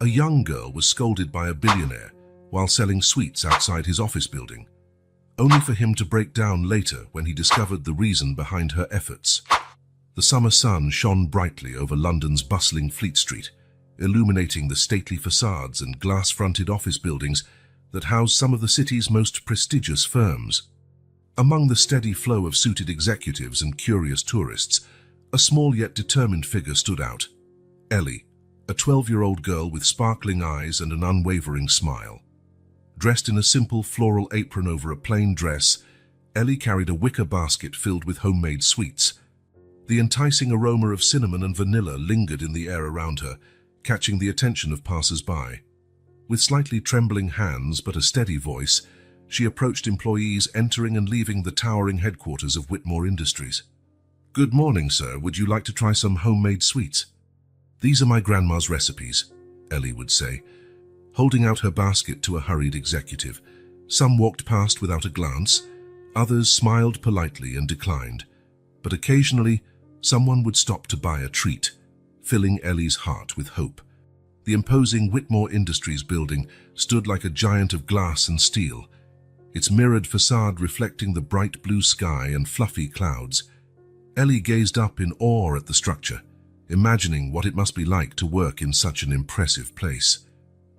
A young girl was scolded by a billionaire while selling sweets outside his office building, only for him to break down later when he discovered the reason behind her efforts. The summer sun shone brightly over London's bustling Fleet Street, illuminating the stately facades and glass-fronted office buildings that house some of the city's most prestigious firms. Among the steady flow of suited executives and curious tourists, a small yet determined figure stood out. Ellie, a 12-year-old girl with sparkling eyes and an unwavering smile. Dressed in a simple floral apron over a plain dress, Ellie carried a wicker basket filled with homemade sweets. The enticing aroma of cinnamon and vanilla lingered in the air around her, catching the attention of passers-by. With slightly trembling hands but a steady voice, she approached employees entering and leaving the towering headquarters of Whitmore Industries. "Good morning, sir. Would you like to try some homemade sweets?" "These are my grandma's recipes," Ellie would say, holding out her basket to a hurried executive. Some walked past without a glance, others smiled politely and declined, but occasionally someone would stop to buy a treat, filling Ellie's heart with hope. The imposing Whitmore Industries building stood like a giant of glass and steel, its mirrored facade reflecting the bright blue sky and fluffy clouds. Ellie gazed up in awe at the structure, imagining what it must be like to work in such an impressive place.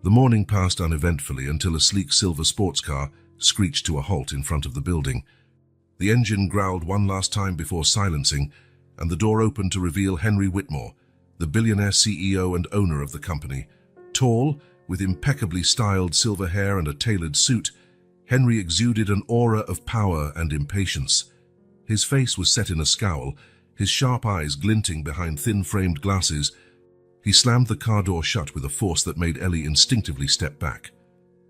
The morning passed uneventfully until a sleek silver sports car screeched to a halt in front of the building. The engine growled one last time before silencing, and the door opened to reveal Henry Whitmore, the billionaire CEO and owner of the company. Tall, with impeccably styled silver hair and a tailored suit, Henry exuded an aura of power and impatience. His face was set in a scowl, his sharp eyes glinting behind thin-framed glasses. He slammed the car door shut with a force that made Ellie instinctively step back.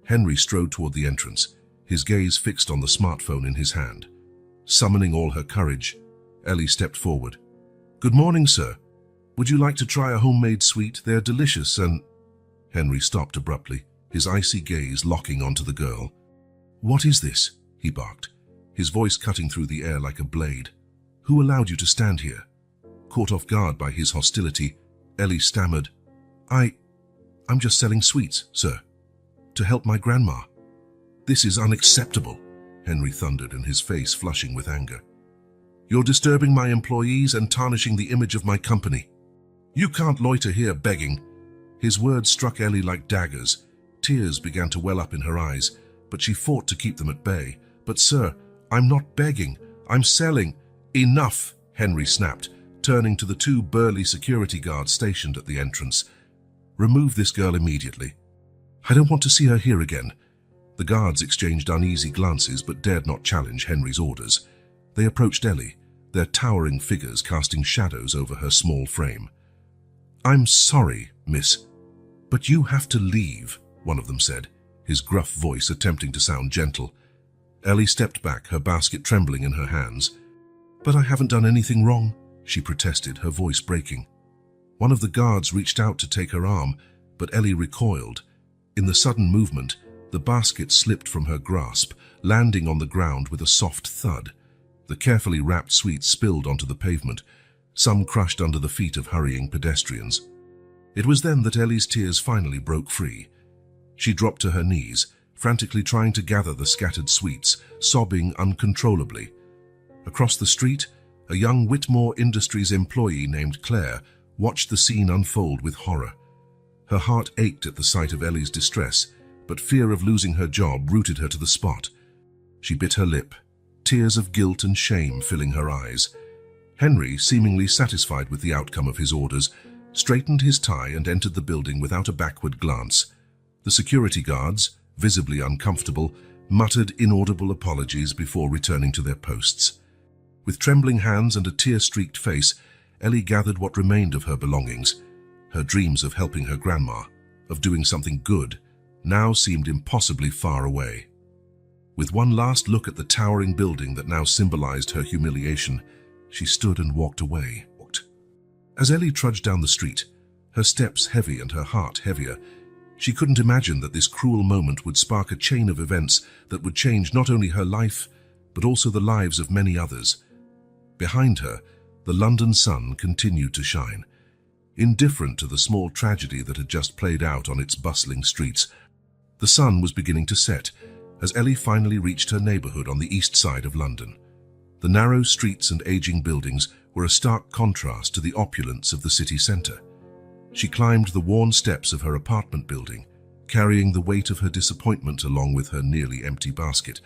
Henry strode toward the entrance, his gaze fixed on the smartphone in his hand. Summoning all her courage, Ellie stepped forward. "Good morning, sir. Would you like to try a homemade sweet? They're delicious and—" Henry stopped abruptly, his icy gaze locking onto the girl. "What is this?" he barked, his voice cutting through the air like a blade. "Who allowed you to stand here?" Caught off guard by his hostility, Ellie stammered, I'm just selling sweets, sir, to help my grandma." "This is unacceptable," Henry thundered, and his face flushing with anger. "You're disturbing my employees and tarnishing the image of my company. You can't loiter here begging." His words struck Ellie like daggers. Tears began to well up in her eyes, but she fought to keep them at bay. "But sir, I'm not begging. I'm selling." "Enough," Henry snapped, turning to the two burly security guards stationed at the entrance. "Remove this girl immediately. I don't want to see her here again." The guards exchanged uneasy glances but dared not challenge Henry's orders. They approached Ellie, their towering figures casting shadows over her small frame. "I'm sorry, miss, but you have to leave," one of them said, his gruff voice attempting to sound gentle. Ellie stepped back, her basket trembling in her hands. "But I haven't done anything wrong," she protested, her voice breaking. One of the guards reached out to take her arm, but Ellie recoiled. In the sudden movement, the basket slipped from her grasp, landing on the ground with a soft thud. The carefully wrapped sweets spilled onto the pavement, some crushed under the feet of hurrying pedestrians. It was then that Ellie's tears finally broke free. She dropped to her knees, frantically trying to gather the scattered sweets, sobbing uncontrollably. Across the street, a young Whitmore Industries employee named Claire watched the scene unfold with horror. Her heart ached at the sight of Ellie's distress, but fear of losing her job rooted her to the spot. She bit her lip, tears of guilt and shame filling her eyes. Henry, seemingly satisfied with the outcome of his orders, straightened his tie and entered the building without a backward glance. The security guards, visibly uncomfortable, muttered inaudible apologies before returning to their posts. With trembling hands and a tear-streaked face, Ellie gathered what remained of her belongings. Her dreams of helping her grandma, of doing something good, now seemed impossibly far away. With one last look at the towering building that now symbolized her humiliation, she stood and walked away. As Ellie trudged down the street, her steps heavy and her heart heavier, she couldn't imagine that this cruel moment would spark a chain of events that would change not only her life, but also the lives of many others. Behind her, the London sun continued to shine. indifferent to the small tragedy that had just played out on its bustling streets. The sun was beginning to set as Ellie finally reached her neighborhood on the east side of London. The narrow streets and aging buildings were a stark contrast to the opulence of the city center. She climbed the worn steps of her apartment building, carrying the weight of her disappointment along with her nearly empty basket.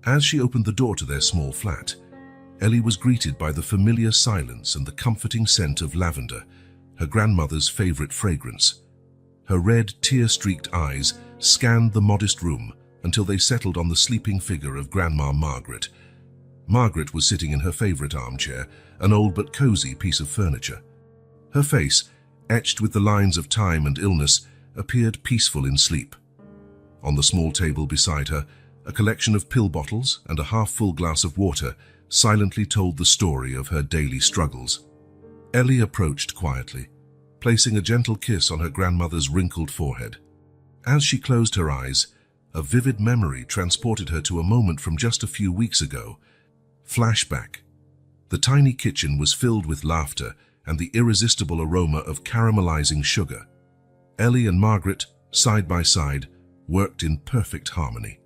As she opened the door to their small flat, Ellie was greeted by the familiar silence and the comforting scent of lavender, her grandmother's favorite fragrance. Her red, tear-streaked eyes scanned the modest room until they settled on the sleeping figure of Grandma Margaret. Margaret was sitting in her favorite armchair, an old but cozy piece of furniture. Her face, etched with the lines of time and illness, appeared peaceful in sleep. On the small table beside her, a collection of pill bottles and a half-full glass of water silently told the story of her daily struggles. Ellie approached quietly, placing a gentle kiss on her grandmother's wrinkled forehead. As she closed her eyes, a vivid memory transported her to a moment from just a few weeks ago. Flashback. The tiny kitchen was filled with laughter and the irresistible aroma of caramelizing sugar. Ellie and Margaret, side by side, worked in perfect harmony.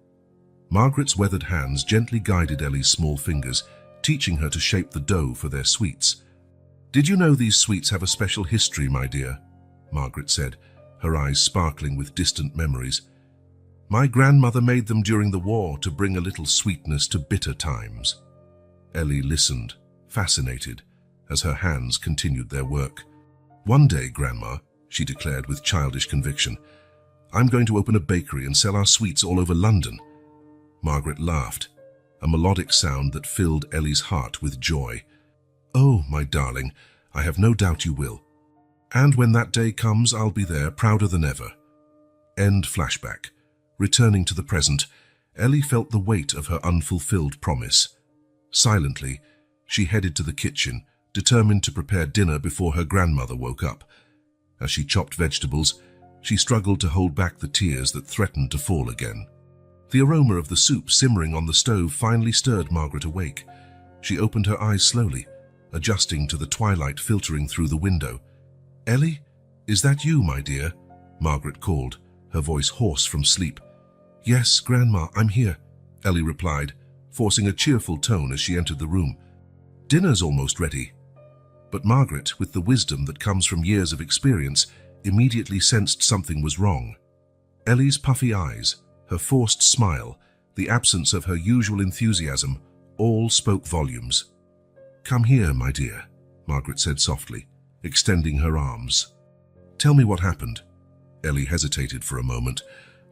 Margaret's weathered hands gently guided Ellie's small fingers, teaching her to shape the dough for their sweets. "Did you know these sweets have a special history, my dear?" Margaret said, her eyes sparkling with distant memories. "My grandmother made them during the war to bring a little sweetness to bitter times." Ellie listened, fascinated, as her hands continued their work. "One day, Grandma," she declared with childish conviction, "I'm going to open a bakery and sell our sweets all over London." Margaret laughed, a melodic sound that filled Ellie's heart with joy. "Oh, my darling, I have no doubt you will. And when that day comes, I'll be there, prouder than ever." End flashback. Returning to the present, Ellie felt the weight of her unfulfilled promise. Silently, she headed to the kitchen, determined to prepare dinner before her grandmother woke up. As she chopped vegetables, she struggled to hold back the tears that threatened to fall again. The aroma of the soup simmering on the stove finally stirred Margaret awake. She opened her eyes slowly, adjusting to the twilight filtering through the window. "Ellie, is that you, my dear?" Margaret called, her voice hoarse from sleep. "Yes, Grandma, I'm here," Ellie replied, forcing a cheerful tone as she entered the room. "Dinner's almost ready." But Margaret, with the wisdom that comes from years of experience, immediately sensed something was wrong. Ellie's puffy eyes, her forced smile, the absence of her usual enthusiasm, all spoke volumes. "Come here, my dear," Margaret said softly, extending her arms. "Tell me what happened." Ellie hesitated for a moment,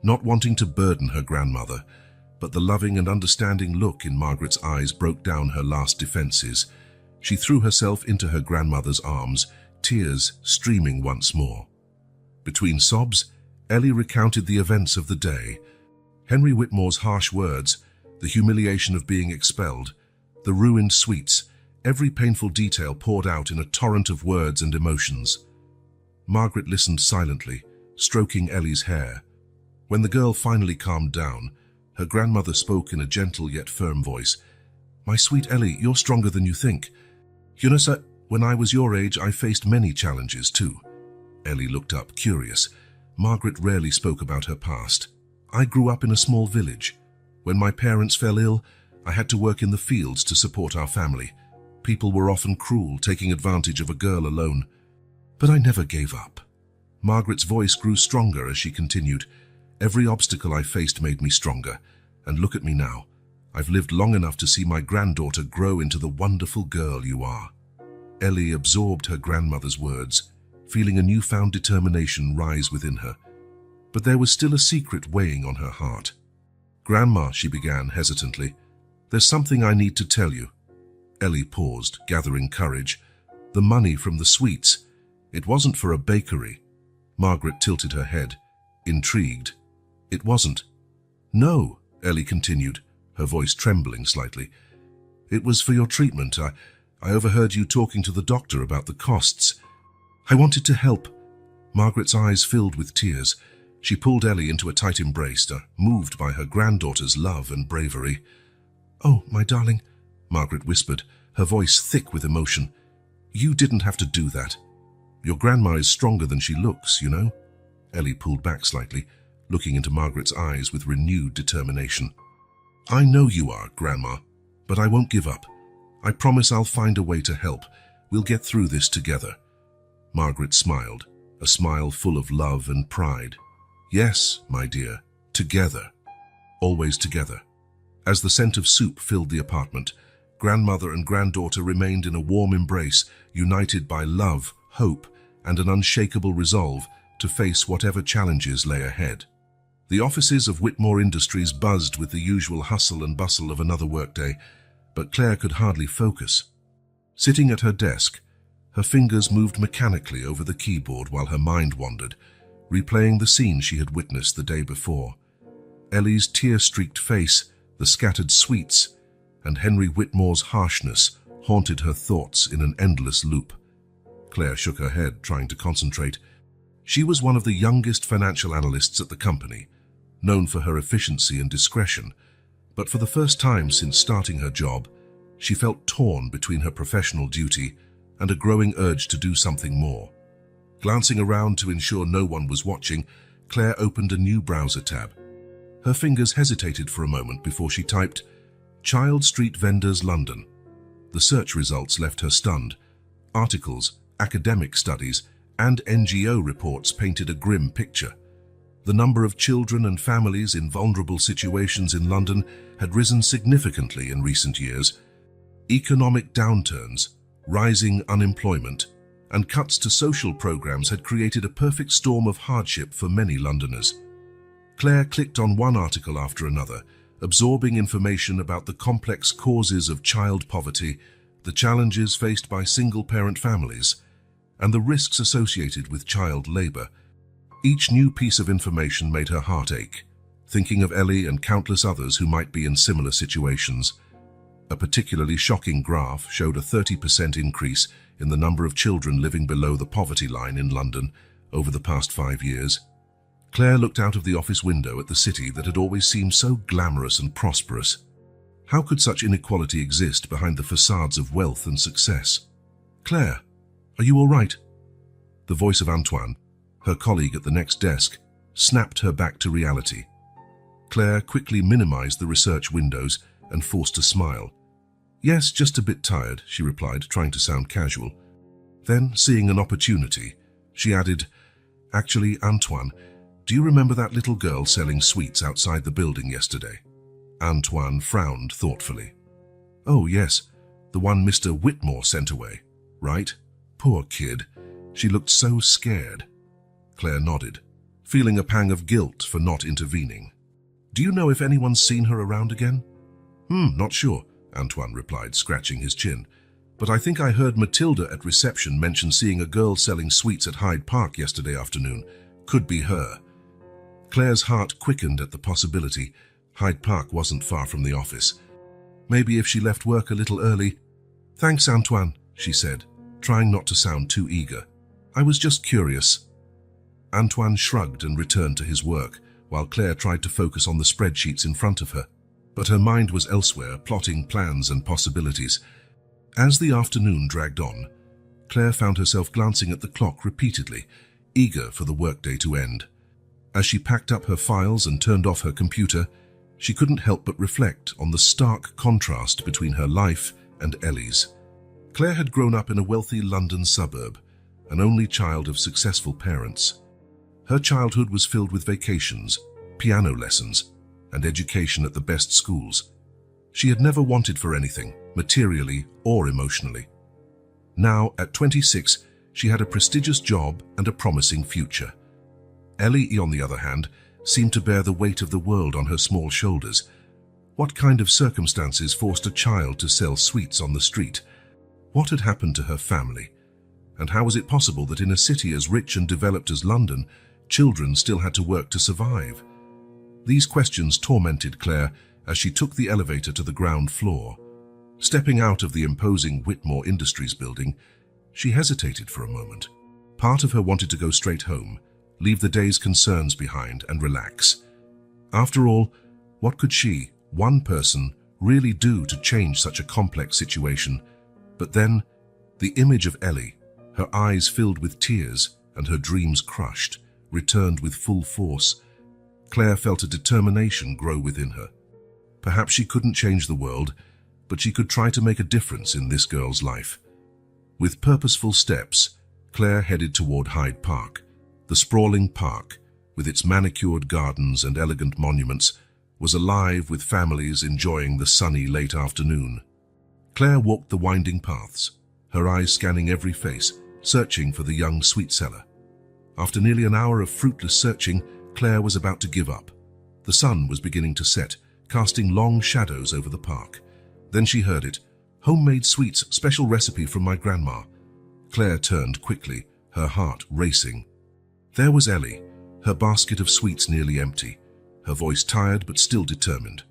not wanting to burden her grandmother, but the loving and understanding look in Margaret's eyes broke down her last defenses. She threw herself into her grandmother's arms, tears streaming once more. Between sobs, Ellie recounted the events of the day. Henry Whitmore's harsh words, the humiliation of being expelled, the ruined sweets, every painful detail poured out in a torrent of words and emotions. Margaret listened silently, stroking Ellie's hair. When the girl finally calmed down, her grandmother spoke in a gentle yet firm voice. "My sweet Ellie, you're stronger than you think. You know, sir, when I was your age, I faced many challenges too." Ellie looked up, curious. Margaret rarely spoke about her past. "I grew up in a small village. When my parents fell ill, I had to work in the fields to support our family. People were often cruel, taking advantage of a girl alone. But I never gave up." Margaret's voice grew stronger as she continued. "Every obstacle I faced made me stronger. And look at me now. I've lived long enough to see my granddaughter grow into the wonderful girl you are." Ellie absorbed her grandmother's words, feeling a newfound determination rise within her. But there was still a secret weighing on her heart. "Grandma," she began hesitantly, "there's something I need to tell you." Ellie paused, gathering courage. "The money from the sweets, it wasn't for a bakery." Margaret tilted her head, intrigued. "It wasn't?" "No," Ellie continued, her voice trembling slightly. "It was for your treatment. I overheard you talking to the doctor about the costs. I wanted to help." Margaret's eyes filled with tears. She pulled Ellie into a tight embrace, moved by her granddaughter's love and bravery. "Oh, my darling," Margaret whispered, her voice thick with emotion. "You didn't have to do that." Your grandma is stronger than she looks, you know? Ellie pulled back slightly, looking into Margaret's eyes with renewed determination. I know you are, Grandma, but I won't give up. I promise I'll find a way to help. We'll get through this together. Margaret smiled, a smile full of love and pride. Yes, my dear, together. Always together. As the scent of soup filled the apartment, grandmother and granddaughter remained in a warm embrace, united by love, hope, and an unshakable resolve to face whatever challenges lay ahead. The offices of Whitmore Industries buzzed with the usual hustle and bustle of another workday, but Claire could hardly focus. Sitting at her desk, her fingers moved mechanically over the keyboard while her mind wandered, replaying the scene she had witnessed the day before. Ellie's tear-streaked face, the scattered sweets, and Henry Whitmore's harshness haunted her thoughts in an endless loop. Claire shook her head, trying to concentrate. She was one of the youngest financial analysts at the company, known for her efficiency and discretion, but for the first time since starting her job, she felt torn between her professional duty and a growing urge to do something more. Glancing around to ensure no one was watching, Claire opened a new browser tab. Her fingers hesitated for a moment before she typed, Child Street Vendors London. The search results left her stunned. Articles, academic studies, and NGO reports painted a grim picture. The number of children and families in vulnerable situations in London had risen significantly in recent years. Economic downturns, rising unemployment, and cuts to social programs had created a perfect storm of hardship for many Londoners. Claire clicked on one article after another, absorbing information about the complex causes of child poverty, the challenges faced by single-parent families, and the risks associated with child labor. Each new piece of information made her heart ache, thinking of Ellie and countless others who might be in similar situations. A particularly shocking graph showed a 30% increase in the number of children living below the poverty line in London over the past 5 years. Claire looked out of the office window at the city that had always seemed so glamorous and prosperous. How could such inequality exist behind the facades of wealth and success? Claire, are you all right? The voice of Antoine, her colleague at the next desk, snapped her back to reality. Claire quickly minimized the research windows and forced a smile. Yes, just a bit tired, she replied, trying to sound casual. Then, seeing an opportunity, she added, Actually, Antoine, do you remember that little girl selling sweets outside the building yesterday? Antoine frowned thoughtfully. Oh, yes, the one Mr. Whitmore sent away, right? Poor kid. She looked so scared. Claire nodded, feeling a pang of guilt for not intervening. Do you know if anyone's seen her around again? Not sure, Antoine replied, scratching his chin. But I think I heard Matilda at reception mention seeing a girl selling sweets at Hyde Park yesterday afternoon. Could be her. Claire's heart quickened at the possibility. Hyde Park wasn't far from the office. Maybe if she left work a little early. Thanks, Antoine, she said, trying not to sound too eager. I was just curious. Antoine shrugged and returned to his work, while Claire tried to focus on the spreadsheets in front of her. But her mind was elsewhere, plotting plans and possibilities. As the afternoon dragged on, Claire found herself glancing at the clock repeatedly, eager for the workday to end. As she packed up her files and turned off her computer, she couldn't help but reflect on the stark contrast between her life and Ellie's. Claire had grown up in a wealthy London suburb, an only child of successful parents. Her childhood was filled with vacations, piano lessons, and education at the best schools. She had never wanted for anything, materially or emotionally. Now, at 26, she had a prestigious job and a promising future. Ellie, on the other hand, seemed to bear the weight of the world on her small shoulders. What kind of circumstances forced a child to sell sweets on the street? What had happened to her family? And how was it possible that in a city as rich and developed as London, children still had to work to survive? These questions tormented Claire as she took the elevator to the ground floor. Stepping out of the imposing Whitmore Industries building, she hesitated for a moment. Part of her wanted to go straight home, leave the day's concerns behind and relax. After all, what could she, one person, really do to change such a complex situation? But then, the image of Ellie, Her eyes filled with tears and her dreams crushed, returned with full force. Claire felt a determination grow within her. Perhaps she couldn't change the world, but she could try to make a difference in this girl's life. With purposeful steps, Claire headed toward Hyde Park. The sprawling park, with its manicured gardens and elegant monuments, was alive with families enjoying the sunny late afternoon. Claire walked the winding paths, her eyes scanning every face, searching for the young sweet seller. After nearly an hour of fruitless searching, Claire was about to give up. The sun was beginning to set, casting long shadows over the park. Then she heard it. "Homemade sweets, special recipe from my grandma." Claire turned quickly, her heart racing. There was Ellie, her basket of sweets nearly empty, her voice tired but still determined.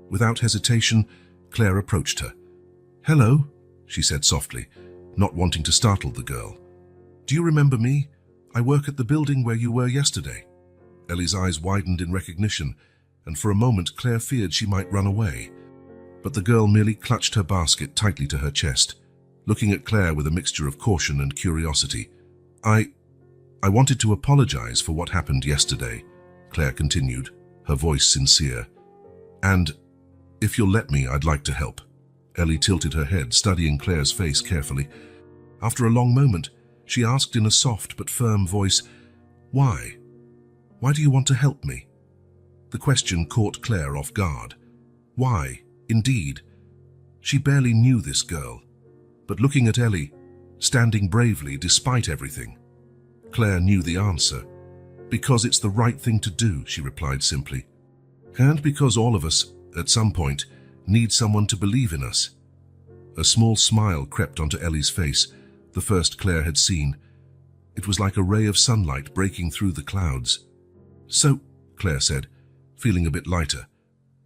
Without hesitation, Claire approached her. "Hello," she said softly, not wanting to startle the girl. "Do you remember me? I work at the building where you were yesterday." Ellie's eyes widened in recognition, and for a moment Claire feared she might run away. But the girl merely clutched her basket tightly to her chest, looking at Claire with a mixture of caution and curiosity. I wanted to apologize for what happened yesterday," Claire continued, her voice sincere. "And if you'll let me, I'd like to help." Ellie tilted her head, studying Claire's face carefully. After a long moment, she asked in a soft but firm voice, "Why? Why do you want to help me?" The question caught Claire off guard. Why, indeed? She barely knew this girl, but looking at Ellie, standing bravely despite everything, Claire knew the answer. "Because it's the right thing to do," she replied simply. "And because all of us, at some point, need someone to believe in us." A small smile crept onto Ellie's face, the first Claire had seen. It was like a ray of sunlight breaking through the clouds. "So," Claire said, feeling a bit lighter,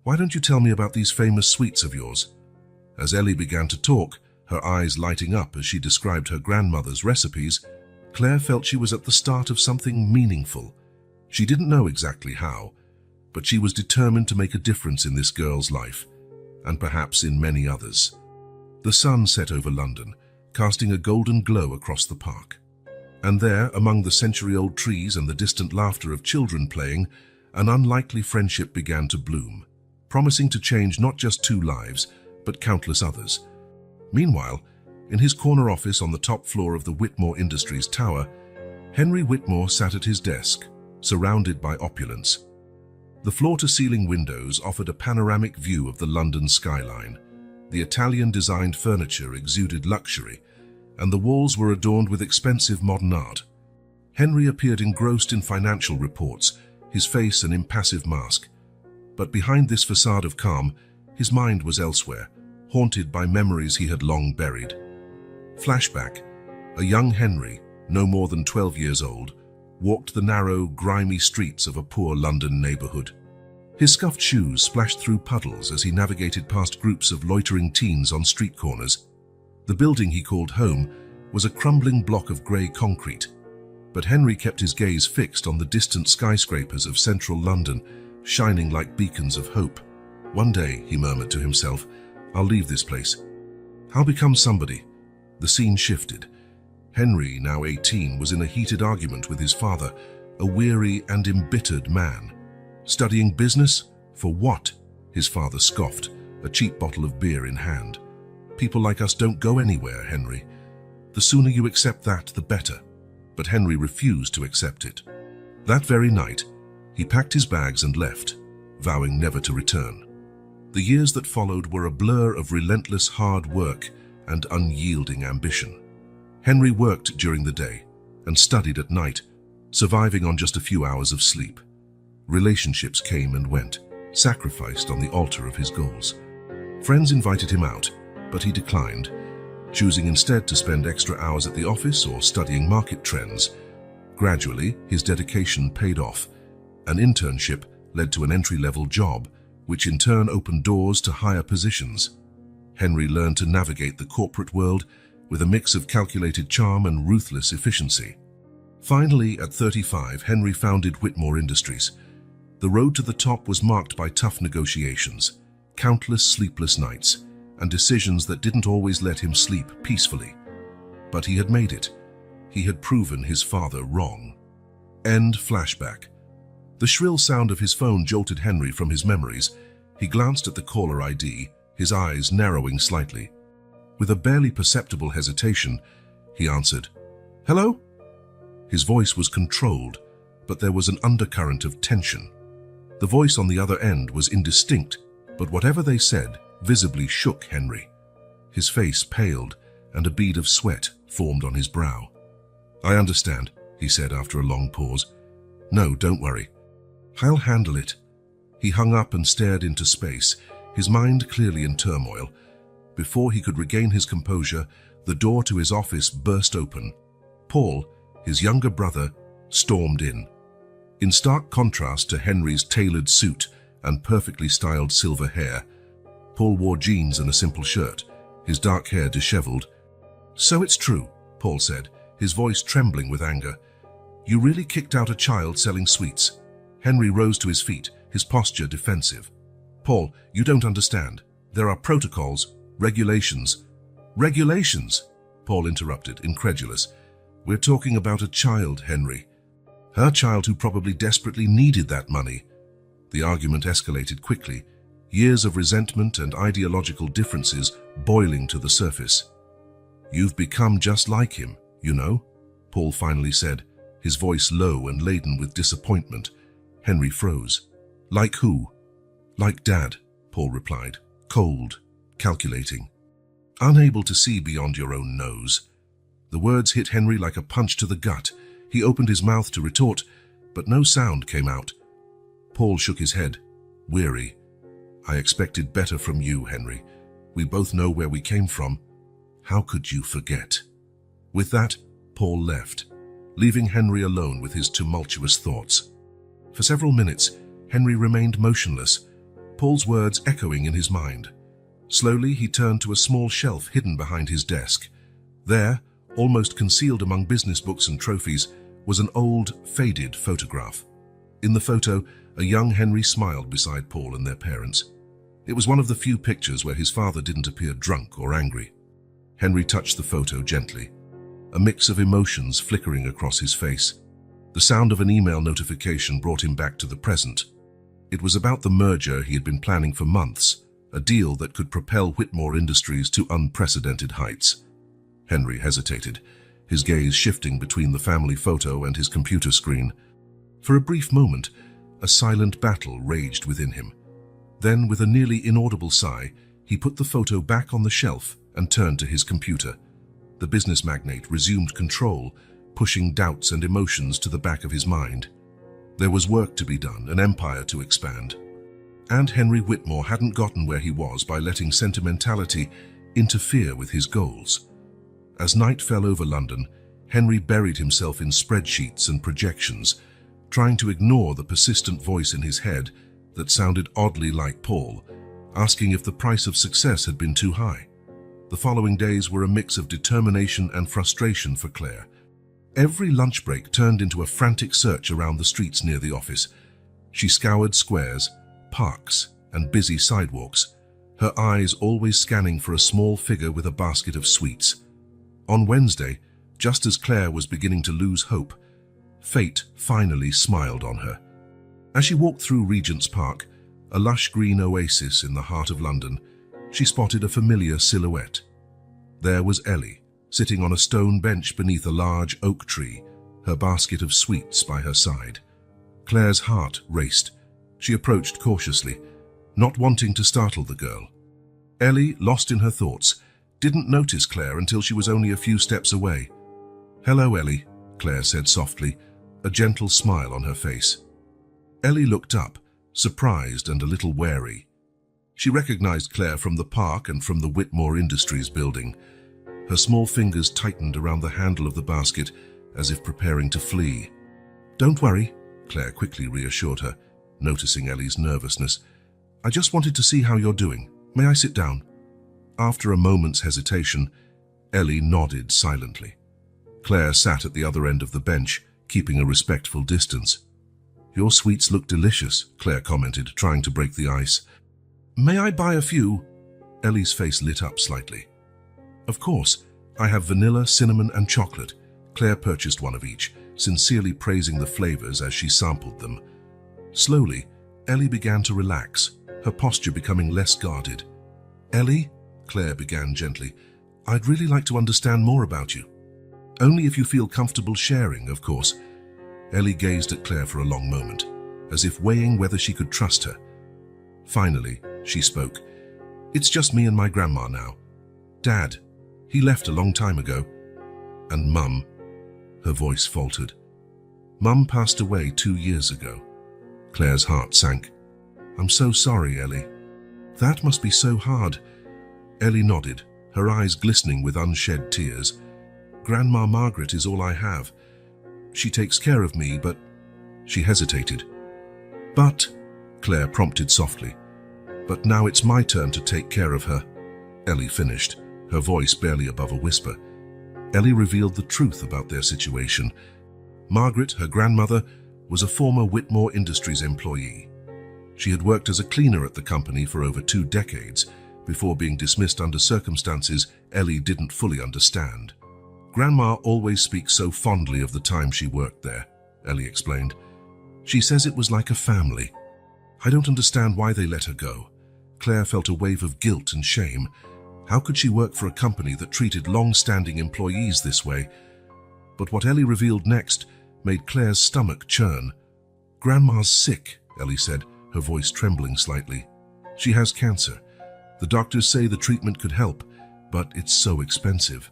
"why don't you tell me about these famous sweets of yours?" As Ellie began to talk, her eyes lighting up as she described her grandmother's recipes, Claire felt she was at the start of something meaningful. She didn't know exactly how, but she was determined to make a difference in this girl's life, and perhaps in many others. The sun set over London, casting a golden glow across the park. And there, among the century-old trees and the distant laughter of children playing, an unlikely friendship began to bloom, promising to change not just 2 lives, but countless others. Meanwhile, in his corner office on the top floor of the Whitmore Industries Tower, Henry Whitmore sat at his desk, surrounded by opulence. The floor-to-ceiling windows offered a panoramic view of the London skyline. The Italian-designed furniture exuded luxury, and the walls were adorned with expensive modern art. Henry appeared engrossed in financial reports, his face an impassive mask. But behind this facade of calm, his mind was elsewhere, haunted by memories he had long buried. Flashback: a young Henry, no more than 12 years old, walked the narrow, grimy streets of a poor London neighborhood. His scuffed shoes splashed through puddles as he navigated past groups of loitering teens on street corners. The building he called home was a crumbling block of grey concrete, but Henry kept his gaze fixed on the distant skyscrapers of central London, shining like beacons of hope. "One day," he murmured to himself, "I'll leave this place. I'll become somebody." The scene shifted. Henry, now 18, was in a heated argument with his father, a weary and embittered man. "Studying business? For what?" his father scoffed, a cheap bottle of beer in hand. "People like us don't go anywhere, Henry. The sooner you accept that, the better." But Henry refused to accept it. That very night, he packed his bags and left, vowing never to return. The years that followed were a blur of relentless hard work and unyielding ambition. Henry worked during the day and studied at night, surviving on just a few hours of sleep. Relationships came and went, sacrificed on the altar of his goals. Friends invited him out, but he declined, choosing instead to spend extra hours at the office or studying market trends. Gradually, his dedication paid off. An internship led to an entry-level job, which in turn opened doors to higher positions. Henry learned to navigate the corporate world with a mix of calculated charm and ruthless efficiency. Finally, at 35, Henry founded Whitmore Industries. The road to the top was marked by tough negotiations, countless sleepless nights, and decisions that didn't always let him sleep peacefully. But he had made it, he had proven his father wrong. End flashback. The shrill sound of his phone jolted Henry from his memories. He glanced at the caller ID, his eyes narrowing slightly. With a barely perceptible hesitation, he answered, "Hello?" His voice was controlled, but there was an undercurrent of tension. The voice on the other end was indistinct, but whatever they said visibly shook Henry. His face paled, and a bead of sweat formed on his brow. "I understand," he said after a long pause. "No, don't worry. I'll handle it." He hung up and stared into space, his mind clearly in turmoil. Before he could regain his composure, the door to his office burst open. Paul, his younger brother, stormed in. In stark contrast to Henry's tailored suit and perfectly styled silver hair, Paul wore jeans and a simple shirt, his dark hair disheveled. "So it's true," Paul said, his voice trembling with anger. "You really kicked out a child selling sweets." Henry rose to his feet, his posture defensive. "Paul, you don't understand. There are protocols, regulations." "Regulations?" Paul interrupted, incredulous. "We're talking about a child, Henry. Her child who probably desperately needed that money." The argument escalated quickly, years of resentment and ideological differences boiling to the surface. "You've become just like him, you know," Paul finally said, his voice low and laden with disappointment. Henry froze. "Like who?" "Like Dad," Paul replied, cold, calculating. "Unable to see beyond your own nose." The words hit Henry like a punch to the gut. He opened his mouth to retort, but no sound came out. Paul shook his head, weary. "I expected better from you, Henry. We both know where we came from. How could you forget?" With that, Paul left, leaving Henry alone with his tumultuous thoughts. For several minutes, Henry remained motionless, Paul's words echoing in his mind. Slowly, he turned to a small shelf hidden behind his desk. There, almost concealed among business books and trophies, was an old, faded photograph. In the photo, a young Henry smiled beside Paul and their parents. It was one of the few pictures where his father didn't appear drunk or angry. Henry touched the photo gently, a mix of emotions flickering across his face. The sound of an email notification brought him back to the present. It was about the merger he had been planning for months, a deal that could propel Whitmore Industries to unprecedented heights. Henry hesitated, his gaze shifting between the family photo and his computer screen. For a brief moment, a silent battle raged within him. Then, with a nearly inaudible sigh, he put the photo back on the shelf and turned to his computer. The business magnate resumed control, pushing doubts and emotions to the back of his mind. There was work to be done, an empire to expand. And Henry Whitmore hadn't gotten where he was by letting sentimentality interfere with his goals. As night fell over London, Henry buried himself in spreadsheets and projections, trying to ignore the persistent voice in his head that sounded oddly like Paul, asking if the price of success had been too high. The following days were a mix of determination and frustration for Claire. Every lunch break turned into a frantic search around the streets near the office. She scoured squares, parks, and busy sidewalks, her eyes always scanning for a small figure with a basket of sweets. On Wednesday, just as Claire was beginning to lose hope, fate finally smiled on her. As she walked through Regent's Park, a lush green oasis in the heart of London, she spotted a familiar silhouette. There was Ellie, sitting on a stone bench beneath a large oak tree, her basket of sweets by her side. Claire's heart raced. She approached cautiously, not wanting to startle the girl. Ellie, lost in her thoughts, didn't notice Claire until she was only a few steps away. "Hello, Ellie," Claire said softly, a gentle smile on her face. Ellie looked up, surprised and a little wary. She recognized Claire from the park and from the Whitmore Industries building. Her small fingers tightened around the handle of the basket, as if preparing to flee. "Don't worry," Claire quickly reassured her, noticing Ellie's nervousness. "I just wanted to see how you're doing. May I sit down?" After a moment's hesitation, Ellie nodded silently. Claire sat at the other end of the bench, keeping a respectful distance. "Your sweets look delicious," Claire commented, trying to break the ice. "May I buy a few?" Ellie's face lit up slightly. "Of course. I have vanilla, cinnamon, and chocolate," Claire purchased one of each, sincerely praising the flavors as she sampled them. Slowly, Ellie began to relax, her posture becoming less guarded. "Ellie," Claire began gently, "I'd really like to understand more about you. Only if you feel comfortable sharing, of course." Ellie gazed at Claire for a long moment, as if weighing whether she could trust her. Finally, she spoke. "It's just me and my grandma now. Dad, he left a long time ago. And Mum," her voice faltered. "Mum passed away 2 years ago." Claire's heart sank. "I'm so sorry, Ellie. That must be so hard." Ellie nodded, her eyes glistening with unshed tears. "Grandma Margaret is all I have. She takes care of me, but—" She hesitated. "But," Claire prompted softly, "but now it's my turn to take care of her." Ellie finished, her voice barely above a whisper. Ellie revealed the truth about their situation. Margaret, her grandmother, was a former Whitmore Industries employee. She had worked as a cleaner at the company for over 2 decades, before being dismissed under circumstances Ellie didn't fully understand. "Grandma always speaks so fondly of the time she worked there," Ellie explained. "She says it was like a family. I don't understand why they let her go." Claire felt a wave of guilt and shame. How could she work for a company that treated long-standing employees this way? But what Ellie revealed next made Claire's stomach churn. "Grandma's sick," Ellie said, her voice trembling slightly. "She has cancer. The doctors say the treatment could help, but it's so expensive.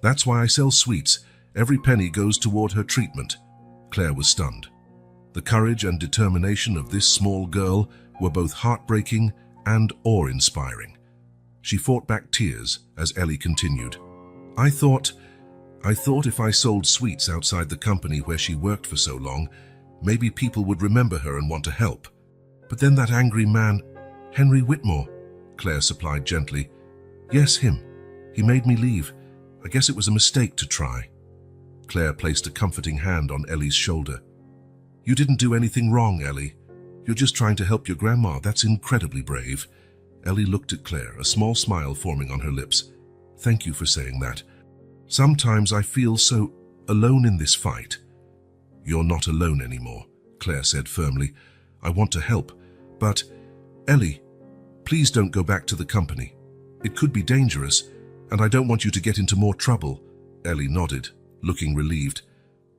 That's why I sell sweets. Every penny goes toward her treatment." Claire was stunned. The courage and determination of this small girl were both heartbreaking and awe-inspiring. She fought back tears as Ellie continued. I thought if I sold sweets outside the company where she worked for so long, maybe people would remember her and want to help. But then that angry man, Henry Whitmore," Claire supplied gently. "Yes, him. He made me leave. I guess it was a mistake to try." Claire placed a comforting hand on Ellie's shoulder. "You didn't do anything wrong, Ellie. You're just trying to help your grandma. That's incredibly brave." Ellie looked at Claire, a small smile forming on her lips. "Thank you for saying that. Sometimes I feel so alone in this fight." "You're not alone anymore," Claire said firmly. "I want to help, but, Ellie, please don't go back to the company. It could be dangerous, and I don't want you to get into more trouble." Ellie nodded, looking relieved.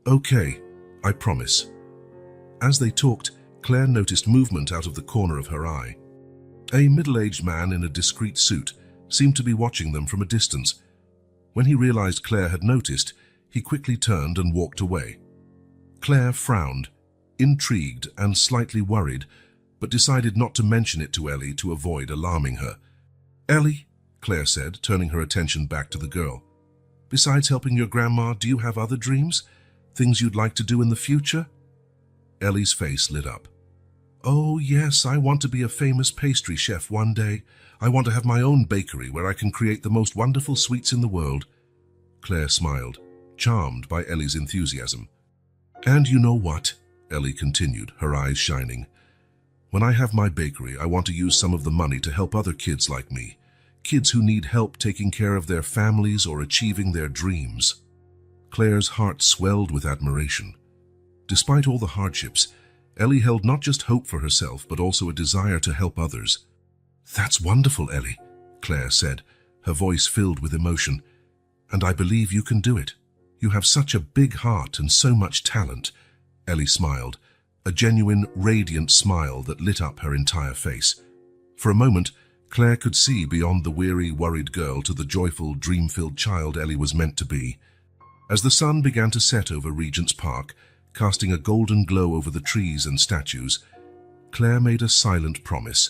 "Okay, I promise." As they talked, Claire noticed movement out of the corner of her eye. A middle-aged man in a discreet suit seemed to be watching them from a distance. When he realized Claire had noticed, he quickly turned and walked away. Claire frowned, intrigued and slightly worried, but decided not to mention it to Ellie to avoid alarming her. "Ellie," Claire said, turning her attention back to the girl. "Besides helping your grandma, do you have other dreams? Things you'd like to do in the future?" Ellie's face lit up. "Oh, yes, I want to be a famous pastry chef one day. I want to have my own bakery where I can create the most wonderful sweets in the world." Claire smiled, charmed by Ellie's enthusiasm. "And you know what?" Ellie continued, her eyes shining. "When I have my bakery, I want to use some of the money to help other kids like me. Kids who need help taking care of their families or achieving their dreams." Claire's heart swelled with admiration. Despite all the hardships, Ellie held not just hope for herself, but also a desire to help others. "That's wonderful, Ellie," Claire said, her voice filled with emotion. "And I believe you can do it. You have such a big heart and so much talent." Ellie smiled, a genuine, radiant smile that lit up her entire face. For a moment, Claire could see beyond the weary, worried girl to the joyful, dream-filled child Ellie was meant to be. As the sun began to set over Regent's Park, casting a golden glow over the trees and statues, Claire made a silent promise.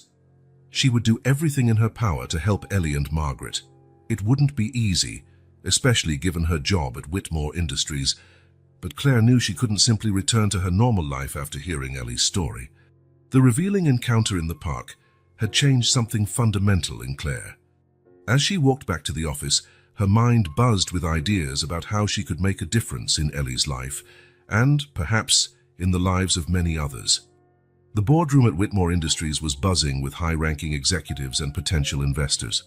She would do everything in her power to help Ellie and Margaret. It wouldn't be easy, especially given her job at Whitmore Industries, but Claire knew she couldn't simply return to her normal life after hearing Ellie's story. The revealing encounter in the park had changed something fundamental in Claire. As she walked back to the office, her mind buzzed with ideas about how she could make a difference in Ellie's life, and, perhaps, in the lives of many others. The boardroom at Whitmore Industries was buzzing with high-ranking executives and potential investors.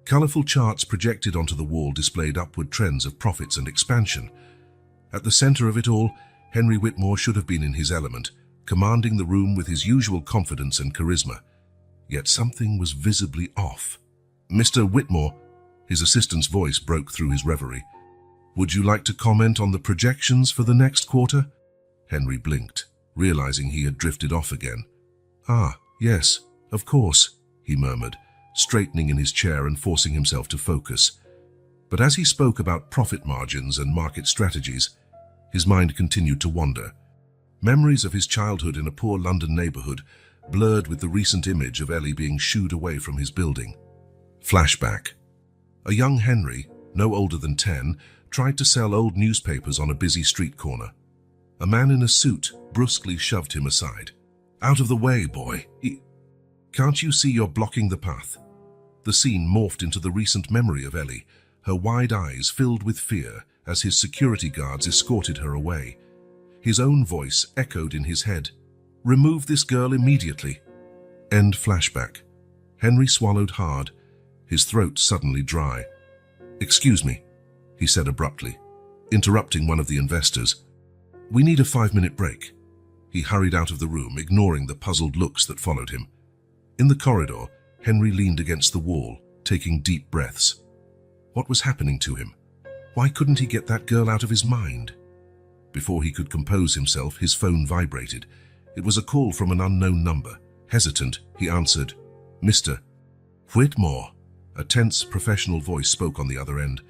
Colorful charts projected onto the wall displayed upward trends of profits and expansion. At the center of it all, Henry Whitmore should have been in his element, commanding the room with his usual confidence and charisma. Yet something was visibly off. "Mr. Whitmore," his assistant's voice broke through his reverie. "Would you like to comment on the projections for the next quarter?" Henry blinked, realizing he had drifted off again. "Ah, yes, of course," he murmured, straightening in his chair and forcing himself to focus. But as he spoke about profit margins and market strategies, his mind continued to wander. Memories of his childhood in a poor London neighborhood blurred with the recent image of Ellie being shooed away from his building. Flashback. A young Henry, no older than 10, tried to sell old newspapers on a busy street corner. A man in a suit brusquely shoved him aside. "Out of the way, boy. Can't you see you're blocking the path?" The scene morphed into the recent memory of Ellie, her wide eyes filled with fear as his security guards escorted her away. His own voice echoed in his head. "Remove this girl immediately." End flashback. Henry swallowed hard, his throat suddenly dry. "Excuse me," he said abruptly, interrupting one of the investors. "We need a 5-minute break." He hurried out of the room, ignoring the puzzled looks that followed him. In the corridor, Henry leaned against the wall, taking deep breaths. What was happening to him? Why couldn't he get that girl out of his mind? Before he could compose himself, his phone vibrated. It was a call from an unknown number. Hesitant, he answered. "Mr. Whitmore." A tense, professional voice spoke on the other end.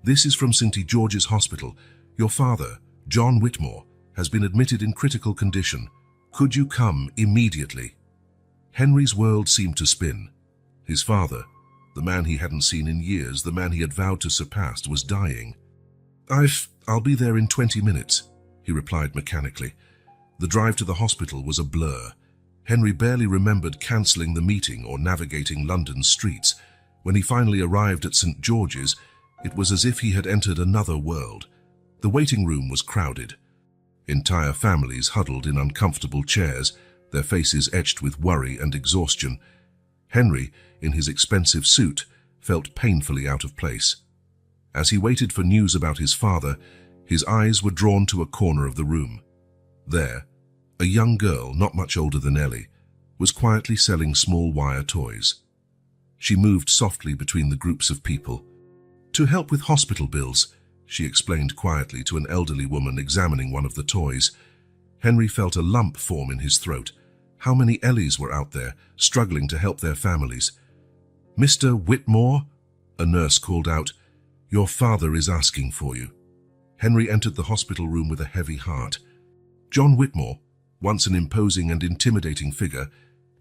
"This is from St. George's Hospital. Your father, John Whitmore, has been admitted in critical condition. Could you come immediately?" Henry's world seemed to spin. His father, the man he hadn't seen in years, the man he had vowed to surpass, was dying. I'll be there in 20 minutes, he replied mechanically. The drive to the hospital was a blur. Henry barely remembered cancelling the meeting or navigating London's streets. When he finally arrived at St. George's, it was as if he had entered another world. The waiting room was crowded. Entire families huddled in uncomfortable chairs, their faces etched with worry and exhaustion. Henry, in his expensive suit, felt painfully out of place. As he waited for news about his father, his eyes were drawn to a corner of the room. There, a young girl, not much older than Ellie, was quietly selling small wire toys. She moved softly between the groups of people. "To help with hospital bills," she explained quietly to an elderly woman examining one of the toys. Henry felt a lump form in his throat. How many Ellies were out there, struggling to help their families? "Mr. Whitmore," a nurse called out, "your father is asking for you." Henry entered the hospital room with a heavy heart. John Whitmore, once an imposing and intimidating figure,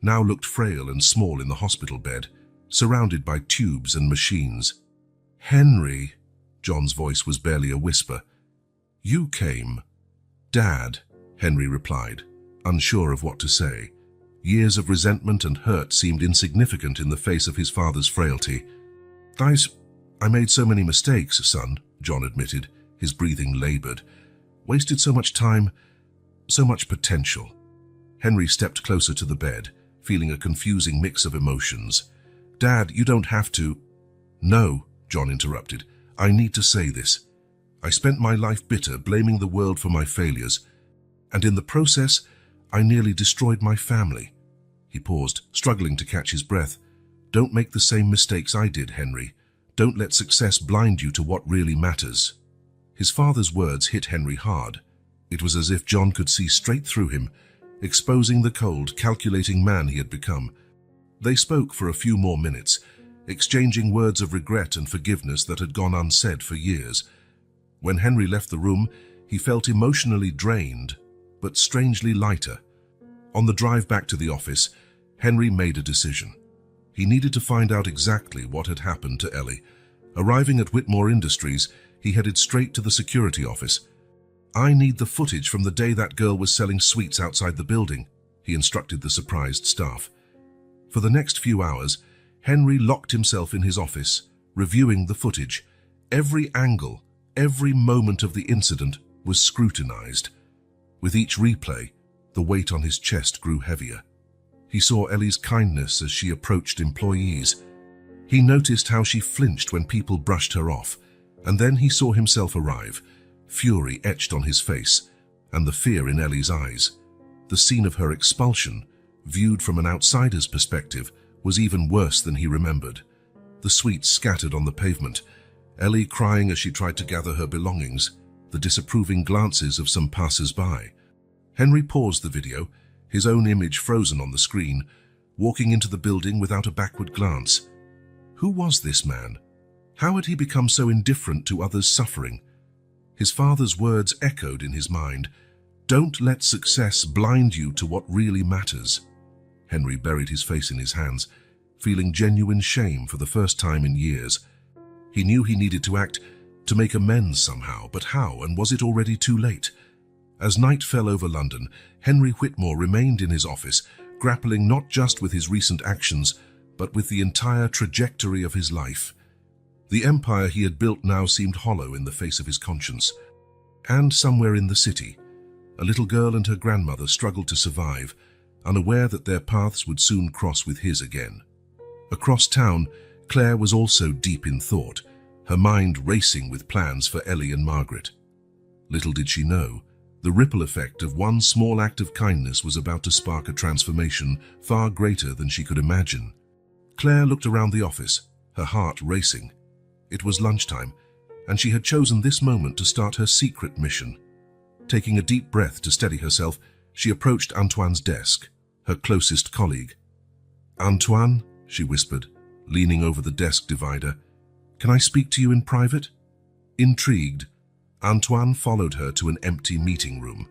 now looked frail and small in the hospital bed, surrounded by tubes and machines. "Henry," John's voice was barely a whisper. "You came." "Dad," Henry replied, unsure of what to say. Years of resentment and hurt seemed insignificant in the face of his father's frailty. I made so many mistakes, son," John admitted, his breathing labored. "Wasted so much time, so much potential." Henry stepped closer to the bed, feeling a confusing mix of emotions. "Dad, you don't have to." "No," John interrupted. "I need to say this. I spent my life bitter, blaming the world for my failures. And in the process, I nearly destroyed my family." He paused, struggling to catch his breath. "Don't make the same mistakes I did, Henry. Don't let success blind you to what really matters." His father's words hit Henry hard. It was as if John could see straight through him, exposing the cold, calculating man he had become. They spoke for a few more minutes, exchanging words of regret and forgiveness that had gone unsaid for years. When Henry left the room, he felt emotionally drained, but strangely lighter. On the drive back to the office, Henry made a decision. He needed to find out exactly what had happened to Ellie. Arriving at Whitmore Industries, he headed straight to the security office. "I need the footage from the day that girl was selling sweets outside the building," he instructed the surprised staff. For the next few hours, Henry locked himself in his office, reviewing the footage. Every angle, every moment of the incident was scrutinized. With each replay, the weight on his chest grew heavier. He saw Ellie's kindness as she approached employees. He noticed how she flinched when people brushed her off, and then he saw himself arrive, fury etched on his face, and the fear in Ellie's eyes. The scene of her expulsion, viewed from an outsider's perspective, was even worse than he remembered. The sweets scattered on the pavement, Ellie crying as she tried to gather her belongings, the disapproving glances of some passers-by. Henry paused the video, his own image frozen on the screen, walking into the building without a backward glance. Who was this man? How had he become so indifferent to others' suffering? His father's words echoed in his mind, "Don't let success blind you to what really matters." Henry buried his face in his hands, feeling genuine shame for the first time in years. He knew he needed to act, to make amends somehow, but how, and was it already too late? As night fell over London, Henry Whitmore remained in his office, grappling not just with his recent actions, but with the entire trajectory of his life. The empire he had built now seemed hollow in the face of his conscience. And somewhere in the city, a little girl and her grandmother struggled to survive, unaware that their paths would soon cross with his again. Across town, Claire was also deep in thought, her mind racing with plans for Ellie and Margaret. Little did she know, the ripple effect of one small act of kindness was about to spark a transformation far greater than she could imagine. Claire looked around the office, her heart racing. It was lunchtime, and she had chosen this moment to start her secret mission. Taking a deep breath to steady herself, she approached Antoine's desk, her closest colleague. "Antoine," she whispered, leaning over the desk divider, "can I speak to you in private?" Intrigued, Antoine followed her to an empty meeting room.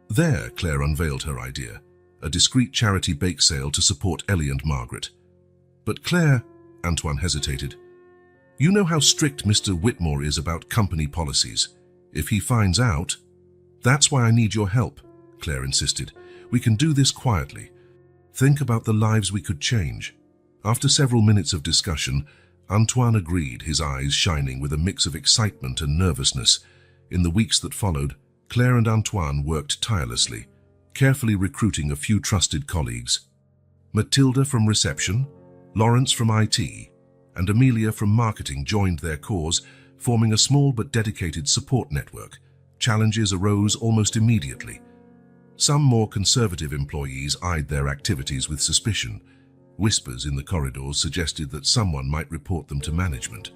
There, Claire unveiled her idea, a discreet charity bake sale to support Ellie and Margaret. "But Claire," Antoine hesitated, "you know how strict Mr. Whitmore is about company policies. If he finds out—" "That's why I need your help," Claire insisted. "We can do this quietly. Think about the lives we could change." After several minutes of discussion, Antoine agreed, his eyes shining with a mix of excitement and nervousness. In the weeks that followed, Claire and Antoine worked tirelessly, carefully recruiting a few trusted colleagues. Matilda from reception, Lawrence from IT, and Amelia from marketing joined their cause, forming a small but dedicated support network. Challenges arose almost immediately. Some more conservative employees eyed their activities with suspicion. Whispers in the corridors suggested that someone might report them to management.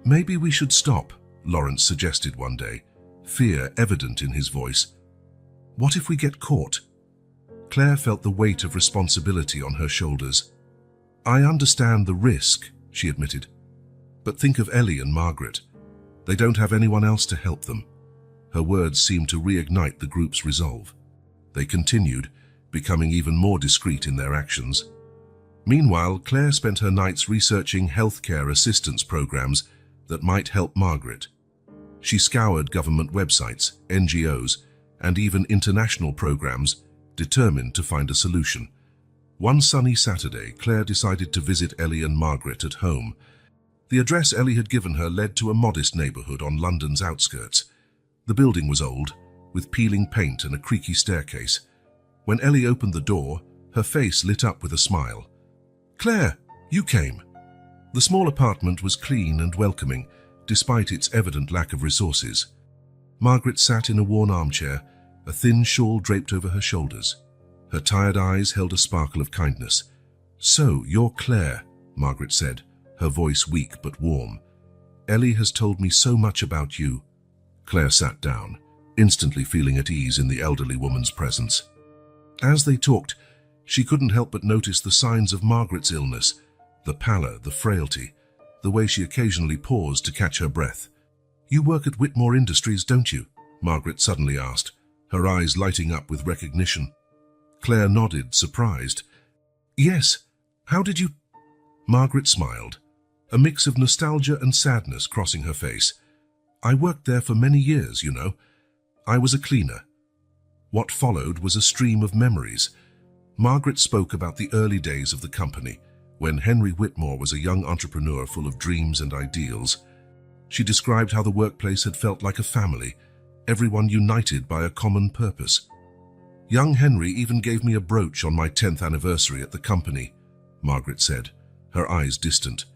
"Maybe we should stop," Lawrence suggested one day, fear evident in his voice. "What if we get caught?" Claire felt the weight of responsibility on her shoulders. "I understand the risk," she admitted. "But think of Ellie and Margaret. They don't have anyone else to help them." Her words seemed to reignite the group's resolve. They continued, becoming even more discreet in their actions. Meanwhile, Claire spent her nights researching healthcare assistance programs that might help Margaret. She scoured government websites, NGOs, and even international programs, determined to find a solution. One sunny Saturday, Claire decided to visit Ellie and Margaret at home. The address Ellie had given her led to a modest neighborhood on London's outskirts. The building was old, with peeling paint and a creaky staircase. When Ellie opened the door, her face lit up with a smile. "Claire, you came." The small apartment was clean and welcoming, despite its evident lack of resources. Margaret sat in a worn armchair, a thin shawl draped over her shoulders. Her tired eyes held a sparkle of kindness. "So, you're Claire," Margaret said, her voice weak but warm. "Ellie has told me so much about you." Claire sat down, instantly feeling at ease in the elderly woman's presence. As they talked, she couldn't help but notice the signs of Margaret's illness, the pallor, the frailty, the way she occasionally paused to catch her breath. "You work at Whitmore Industries, don't you?" Margaret suddenly asked, her eyes lighting up with recognition. Claire nodded, surprised. "Yes. How did you—" Margaret smiled, a mix of nostalgia and sadness crossing her face. "I worked there for many years, you know. I was a cleaner." What followed was a stream of memories. Margaret spoke about the early days of the company, when Henry Whitmore was a young entrepreneur full of dreams and ideals. She described how the workplace had felt like a family, everyone united by a common purpose. "Young Henry even gave me a brooch on my 10th anniversary at the company," Margaret said, her eyes distant.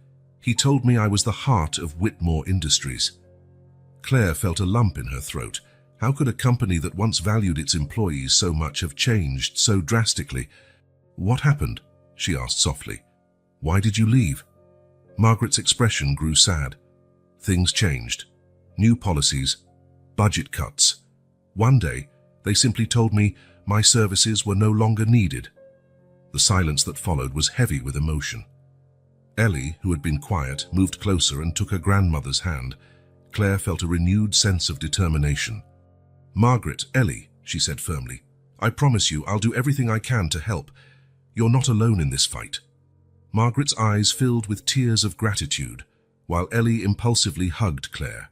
"He told me I was the heart of Whitmore Industries." Claire felt a lump in her throat. How could a company that once valued its employees so much have changed so drastically? "What happened?" she asked softly. "Why did you leave?" Margaret's expression grew sad. Things changed. New policies, budget cuts. One day, they simply told me my services were no longer needed. The silence that followed was heavy with emotion. Ellie, who had been quiet, moved closer and took her grandmother's hand. Claire felt a renewed sense of determination. "Margaret, Ellie," she said firmly, "I promise you I'll do everything I can to help. You're not alone in this fight." Margaret's eyes filled with tears of gratitude, while Ellie impulsively hugged Claire.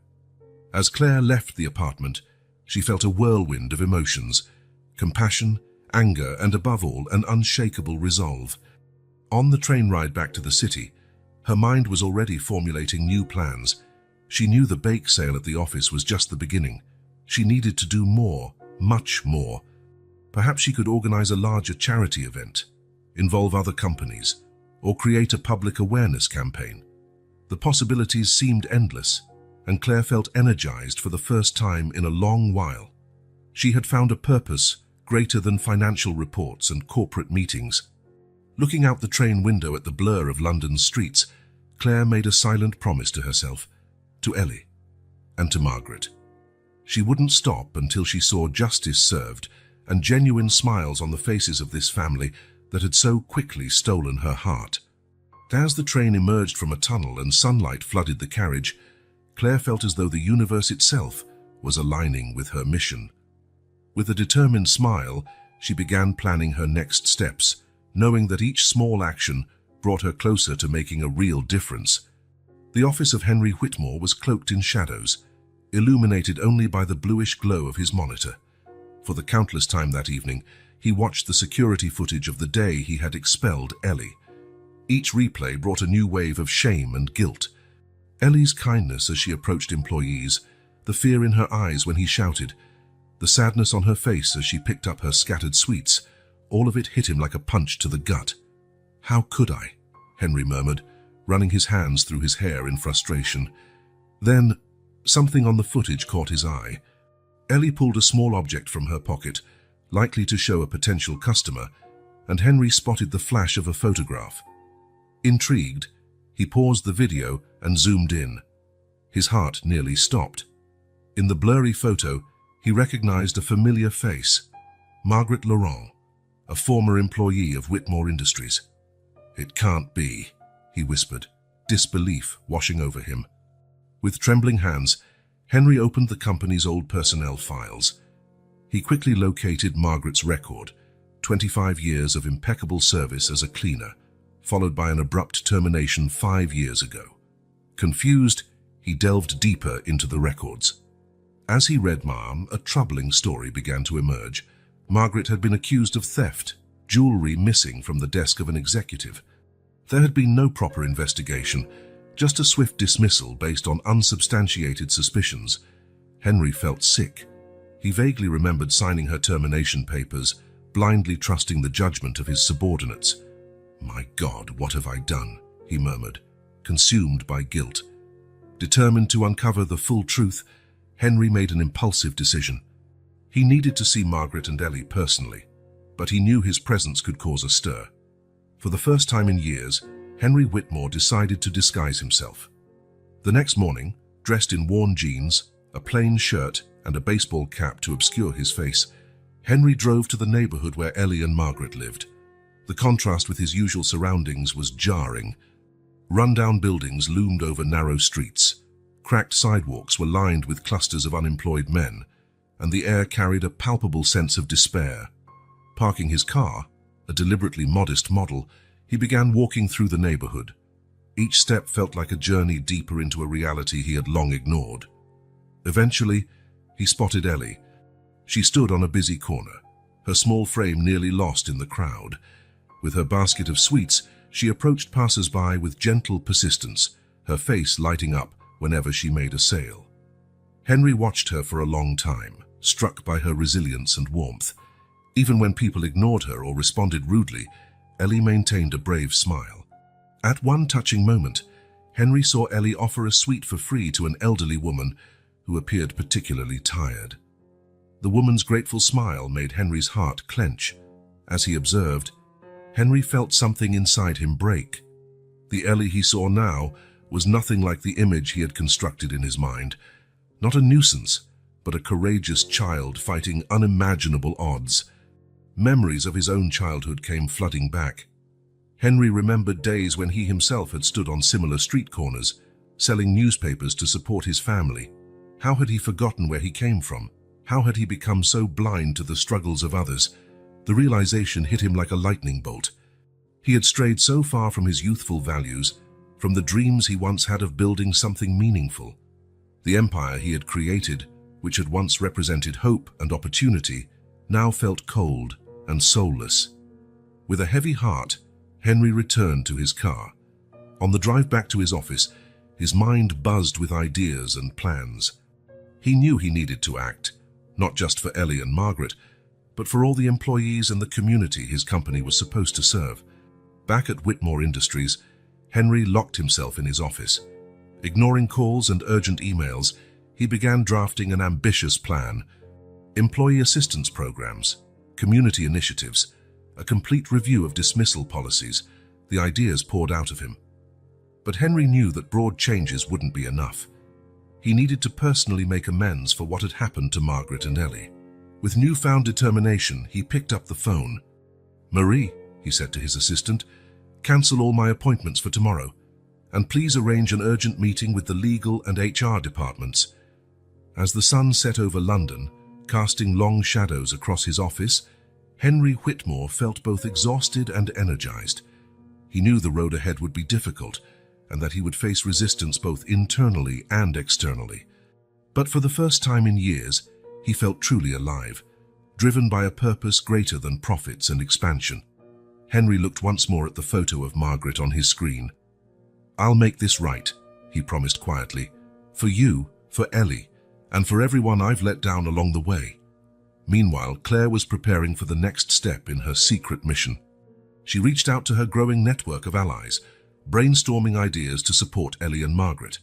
As Claire left the apartment, she felt a whirlwind of emotions: compassion, anger, and above all, an unshakable resolve. On the train ride back to the city, her mind was already formulating new plans. She knew the bake sale at the office was just the beginning. She needed to do more, much more. Perhaps she could organize a larger charity event, involve other companies, or create a public awareness campaign. The possibilities seemed endless, and Claire felt energized for the first time in a long while. She had found a purpose greater than financial reports and corporate meetings. Looking out the train window at the blur of London's streets, Claire made a silent promise to herself, to Ellie, and to Margaret. She wouldn't stop until she saw justice served and genuine smiles on the faces of this family that had so quickly stolen her heart. As the train emerged from a tunnel and sunlight flooded the carriage, Claire felt as though the universe itself was aligning with her mission. With a determined smile, she began planning her next steps, knowing that each small action brought her closer to making a real difference. The office of Henry Whitmore was cloaked in shadows, illuminated only by the bluish glow of his monitor. For the countless time that evening, he watched the security footage of the day he had expelled Ellie. Each replay brought a new wave of shame and guilt. Ellie's kindness as she approached employees, the fear in her eyes when he shouted, the sadness on her face as she picked up her scattered sweets, all of it hit him like a punch to the gut. "How could I?" Henry murmured, running his hands through his hair in frustration. Then, something on the footage caught his eye. Ellie pulled a small object from her pocket, likely to show a potential customer, and Henry spotted the flash of a photograph. Intrigued, he paused the video and zoomed in. His heart nearly stopped. In the blurry photo, he recognized a familiar face, Margaret Laurent, a former employee of Whitmore Industries. "It can't be," he whispered, disbelief washing over him. With trembling hands, Henry opened the company's old personnel files. He quickly located Margaret's record, 25 years of impeccable service as a cleaner, followed by an abrupt termination 5 years ago. Confused, he delved deeper into the records. As he read a troubling story began to emerge. Margaret had been accused of theft, jewelry missing from the desk of an executive. There had been no proper investigation, just a swift dismissal based on unsubstantiated suspicions. Henry felt sick. He vaguely remembered signing her termination papers, blindly trusting the judgment of his subordinates. "My God, what have I done?" he murmured, consumed by guilt. Determined to uncover the full truth, Henry made an impulsive decision. He needed to see Margaret and Ellie personally, but he knew his presence could cause a stir. For the first time in years, Henry Whitmore decided to disguise himself. The next morning, dressed in worn jeans, a plain shirt, and a baseball cap to obscure his face, Henry drove to the neighborhood where Ellie and Margaret lived. The contrast with his usual surroundings was jarring. Rundown buildings loomed over narrow streets. Cracked sidewalks were lined with clusters of unemployed men, and the air carried a palpable sense of despair. Parking his car, a deliberately modest model, he began walking through the neighborhood. Each step felt like a journey deeper into a reality he had long ignored. Eventually, he spotted Ellie. She stood on a busy corner, her small frame nearly lost in the crowd. With her basket of sweets, she approached passers-by with gentle persistence, her face lighting up whenever she made a sale. Henry watched her for a long time, struck by her resilience and warmth. Even when people ignored her or responded rudely, Ellie maintained a brave smile. At one touching moment, Henry saw Ellie offer a sweet for free to an elderly woman who appeared particularly tired. The woman's grateful smile made Henry's heart clench. As he observed, Henry felt something inside him break. The Ellie he saw now was nothing like the image he had constructed in his mind. Not a nuisance, but a courageous child fighting unimaginable odds. Memories of his own childhood came flooding back. Henry remembered days when he himself had stood on similar street corners, selling newspapers to support his family. How had he forgotten where he came from? How had he become so blind to the struggles of others? The realization hit him like a lightning bolt. He had strayed so far from his youthful values, from the dreams he once had of building something meaningful. The empire he had created, which had once represented hope and opportunity, now felt cold and soulless. With a heavy heart, Henry returned to his car. On the drive back to his office, his mind buzzed with ideas and plans. He knew he needed to act, not just for Ellie and Margaret, but for all the employees and the community his company was supposed to serve. Back at Whitmore Industries, Henry locked himself in his office. Ignoring calls and urgent emails, he began drafting an ambitious plan. Employee assistance programs, community initiatives, a complete review of dismissal policies. The ideas poured out of him. But Henry knew that broad changes wouldn't be enough. He needed to personally make amends for what had happened to Margaret and Ellie. With newfound determination, he picked up the phone. "Marie," he said to his assistant, "cancel all my appointments for tomorrow, and please arrange an urgent meeting with the legal and HR departments." As the sun set over London, casting long shadows across his office, Henry Whitmore felt both exhausted and energized. He knew the road ahead would be difficult, and that he would face resistance both internally and externally. But for the first time in years, he felt truly alive, driven by a purpose greater than profits and expansion. Henry looked once more at the photo of Margaret on his screen. "I'll make this right," he promised quietly. "For you, for Ellie, and for everyone I've let down along the way." Meanwhile, Claire was preparing for the next step in her secret mission. She reached out to her growing network of allies, brainstorming ideas to support Ellie and Margaret.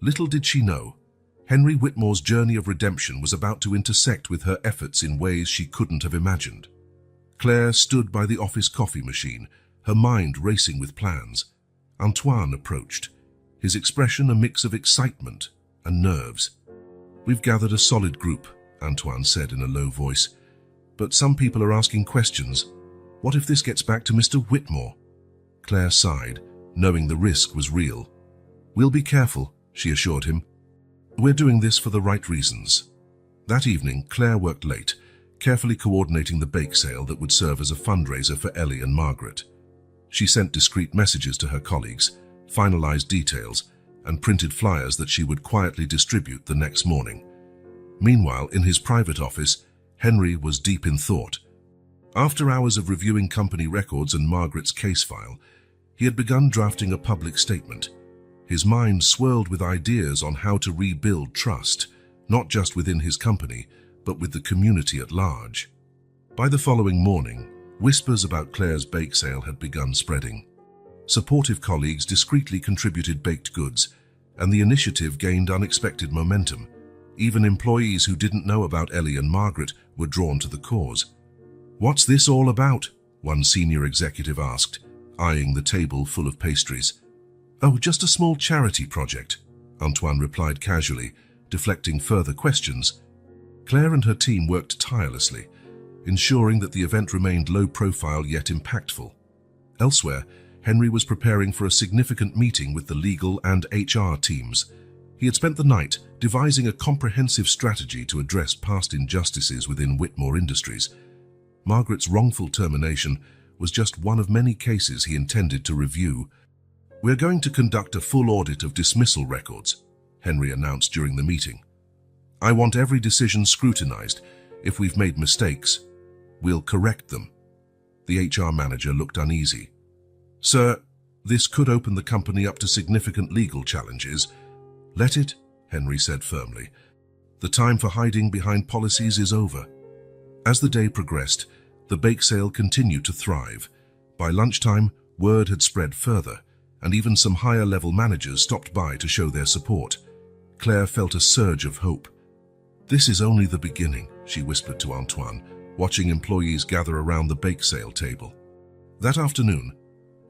Little did she know, Henry Whitmore's journey of redemption was about to intersect with her efforts in ways she couldn't have imagined. Claire stood by the office coffee machine, her mind racing with plans. Antoine approached, his expression a mix of excitement and nerves. "We've gathered a solid group," Antoine said in a low voice, "but some people are asking questions. What if this gets back to Mr. Whitmore?" Claire sighed, knowing the risk was real. "We'll be careful," she assured him. "We're doing this for the right reasons." That evening, Claire worked late, carefully coordinating the bake sale that would serve as a fundraiser for Ellie and Margaret. She sent discreet messages to her colleagues, finalized details, and printed flyers that she would quietly distribute the next morning. Meanwhile, in his private office, Henry was deep in thought. After hours of reviewing company records and Margaret's case file, he had begun drafting a public statement. His mind swirled with ideas on how to rebuild trust, not just within his company, but with the community at large. By the following morning, whispers about Claire's bake sale had begun spreading. Supportive colleagues discreetly contributed baked goods, and the initiative gained unexpected momentum. Even employees who didn't know about Ellie and Margaret were drawn to the cause. "What's this all about?" one senior executive asked, eyeing the table full of pastries. "Oh, just a small charity project," Antoine replied casually, deflecting further questions. Claire and her team worked tirelessly, ensuring that the event remained low profile yet impactful. Elsewhere, Henry was preparing for a significant meeting with the legal and HR teams. He had spent the night devising a comprehensive strategy to address past injustices within Whitmore Industries. Margaret's wrongful termination was just one of many cases he intended to review. "We're going to conduct a full audit of dismissal records," Henry announced during the meeting. "I want every decision scrutinized. If we've made mistakes, we'll correct them." The HR manager looked uneasy. "Sir, this could open the company up to significant legal challenges." "Let it," Henry said firmly. "The time for hiding behind policies is over." As the day progressed, the bake sale continued to thrive. By lunchtime, word had spread further, and even some higher-level managers stopped by to show their support. Claire felt a surge of hope. "This is only the beginning," she whispered to Antoine, watching employees gather around the bake sale table. That afternoon,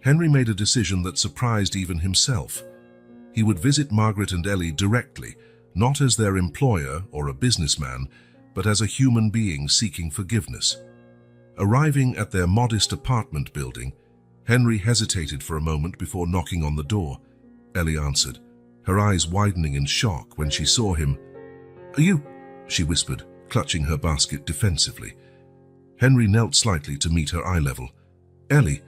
Henry made a decision that surprised even himself. He would visit Margaret and Ellie directly, not as their employer or a businessman, but as a human being seeking forgiveness. Arriving at their modest apartment building, Henry hesitated for a moment before knocking on the door. Ellie answered, her eyes widening in shock when she saw him. "Are you?" she whispered, clutching her basket defensively. Henry knelt slightly to meet her eye level. "Ellie,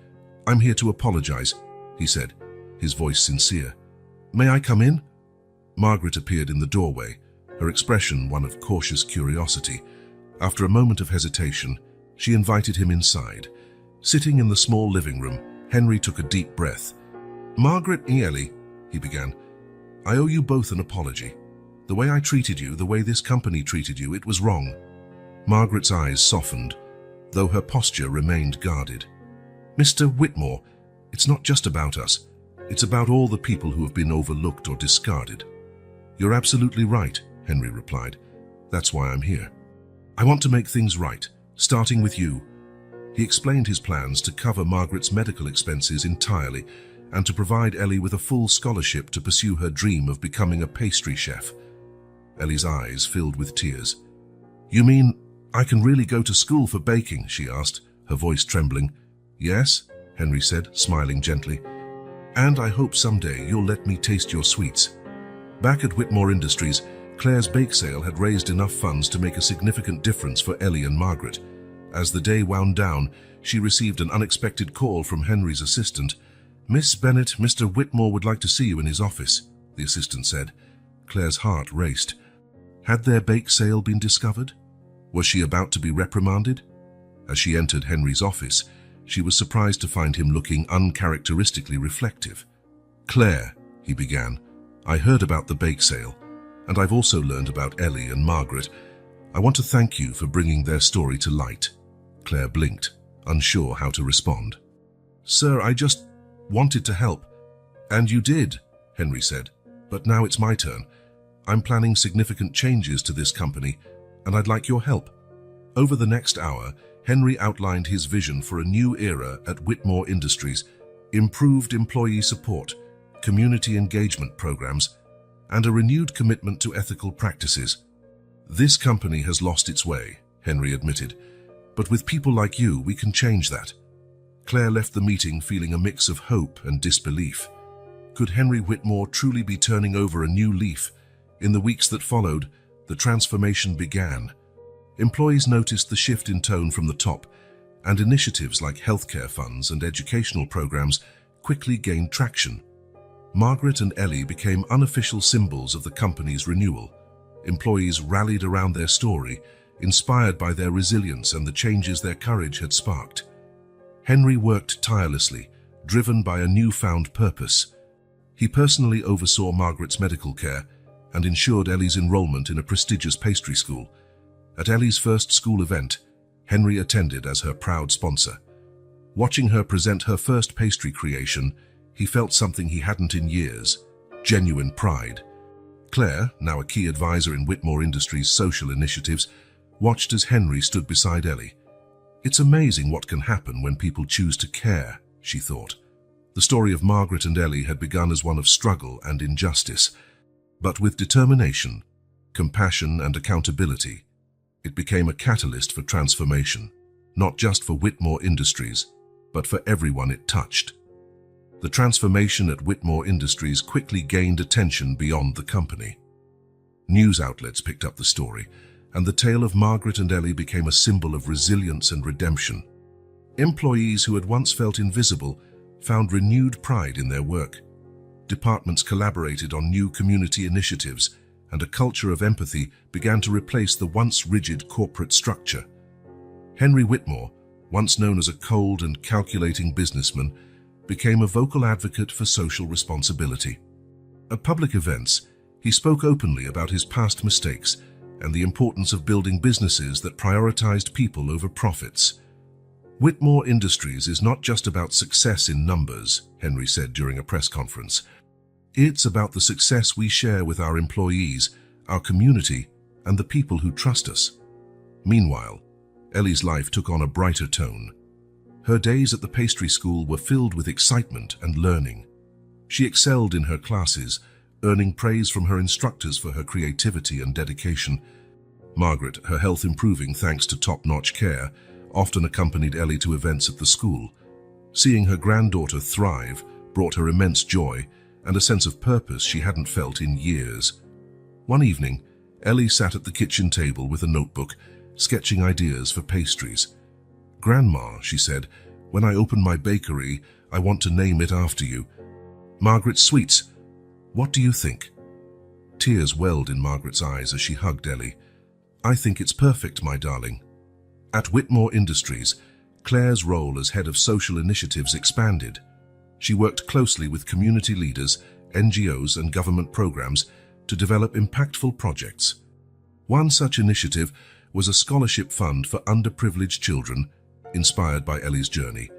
I'm here to apologize," he said, his voice sincere. "May I come in?" Margaret appeared in the doorway, her expression one of cautious curiosity. After a moment of hesitation, she invited him inside. Sitting in the small living room, Henry took a deep breath. "Margaret and Ellie," he began, "I owe you both an apology. The way I treated you, the way this company treated you, it was wrong." Margaret's eyes softened, though her posture remained guarded. "Mr. Whitmore, it's not just about us. It's about all the people who have been overlooked or discarded." "You're absolutely right," Henry replied. "That's why I'm here. I want to make things right, starting with you." He explained his plans to cover Margaret's medical expenses entirely and to provide Ellie with a full scholarship to pursue her dream of becoming a pastry chef. Ellie's eyes filled with tears. "You mean I can really go to school for baking?" she asked, her voice trembling. "Yes," Henry said, smiling gently. "And I hope someday you'll let me taste your sweets." Back at Whitmore Industries, Claire's bake sale had raised enough funds to make a significant difference for Ellie and Margaret. As the day wound down, she received an unexpected call from Henry's assistant. "Miss Bennett, Mr. Whitmore would like to see you in his office," the assistant said. Claire's heart raced. Had their bake sale been discovered? Was she about to be reprimanded? As she entered Henry's office, she was surprised to find him looking uncharacteristically reflective. "Claire," he began, "I heard about the bake sale, and I've also learned about Ellie and Margaret. I want to thank you for bringing their story to light." Claire blinked, unsure how to respond. "Sir, I just wanted to help." "And you did," Henry said, "but now it's my turn. I'm planning significant changes to this company, and I'd like your help." Over the next hour, Henry outlined his vision for a new era at Whitmore Industries: improved employee support, community engagement programs, and a renewed commitment to ethical practices. "This company has lost its way," Henry admitted, "but with people like you, we can change that." Claire left the meeting feeling a mix of hope and disbelief. Could Henry Whitmore truly be turning over a new leaf? In the weeks that followed, the transformation began. Employees noticed the shift in tone from the top, and initiatives like healthcare funds and educational programs quickly gained traction. Margaret and Ellie became unofficial symbols of the company's renewal. Employees rallied around their story, inspired by their resilience and the changes their courage had sparked. Henry worked tirelessly, driven by a newfound purpose. He personally oversaw Margaret's medical care and ensured Ellie's enrollment in a prestigious pastry school. At Ellie's first school event, Henry attended as her proud sponsor. Watching her present her first pastry creation, he felt something he hadn't in years: genuine pride. Claire, now a key advisor in Whitmore Industries' social initiatives, watched as Henry stood beside Ellie. "It's amazing what can happen when people choose to care," she thought. The story of Margaret and Ellie had begun as one of struggle and injustice, but with determination, compassion, and accountability, it became a catalyst for transformation, not just for Whitmore Industries, but for everyone it touched. The transformation at Whitmore Industries quickly gained attention beyond the company. News outlets picked up the story, and the tale of Margaret and Ellie became a symbol of resilience and redemption. Employees who had once felt invisible found renewed pride in their work. Departments collaborated on new community initiatives, and a culture of empathy began to replace the once rigid corporate structure. Henry Whitmore, once known as a cold and calculating businessman, became a vocal advocate for social responsibility. At public events, he spoke openly about his past mistakes and the importance of building businesses that prioritized people over profits. "Whitmore Industries is not just about success in numbers," Henry said during a press conference. It's about the success we share with our employees, our community, and the people who trust us. Meanwhile, Ellie's life took on a brighter tone. Her days at the pastry school were filled with excitement and learning. She excelled in her classes, earning praise from her instructors for her creativity and dedication. Margaret, her health improving thanks to top-notch care, often accompanied Ellie to events at the school. Seeing her granddaughter thrive brought her immense joy and a sense of purpose she hadn't felt in years. One evening, Ellie sat at the kitchen table with a notebook, sketching ideas for pastries. "Grandma," she said, "when I open my bakery, I want to name it after you. Margaret Sweets. What do you think?" Tears welled in Margaret's eyes as she hugged Ellie. "I think it's perfect, my darling." At Whitmore Industries, Claire's role as head of social initiatives expanded. She worked closely with community leaders, NGOs, and government programs to develop impactful projects. One such initiative was a scholarship fund for underprivileged children, inspired by Ellie's journey.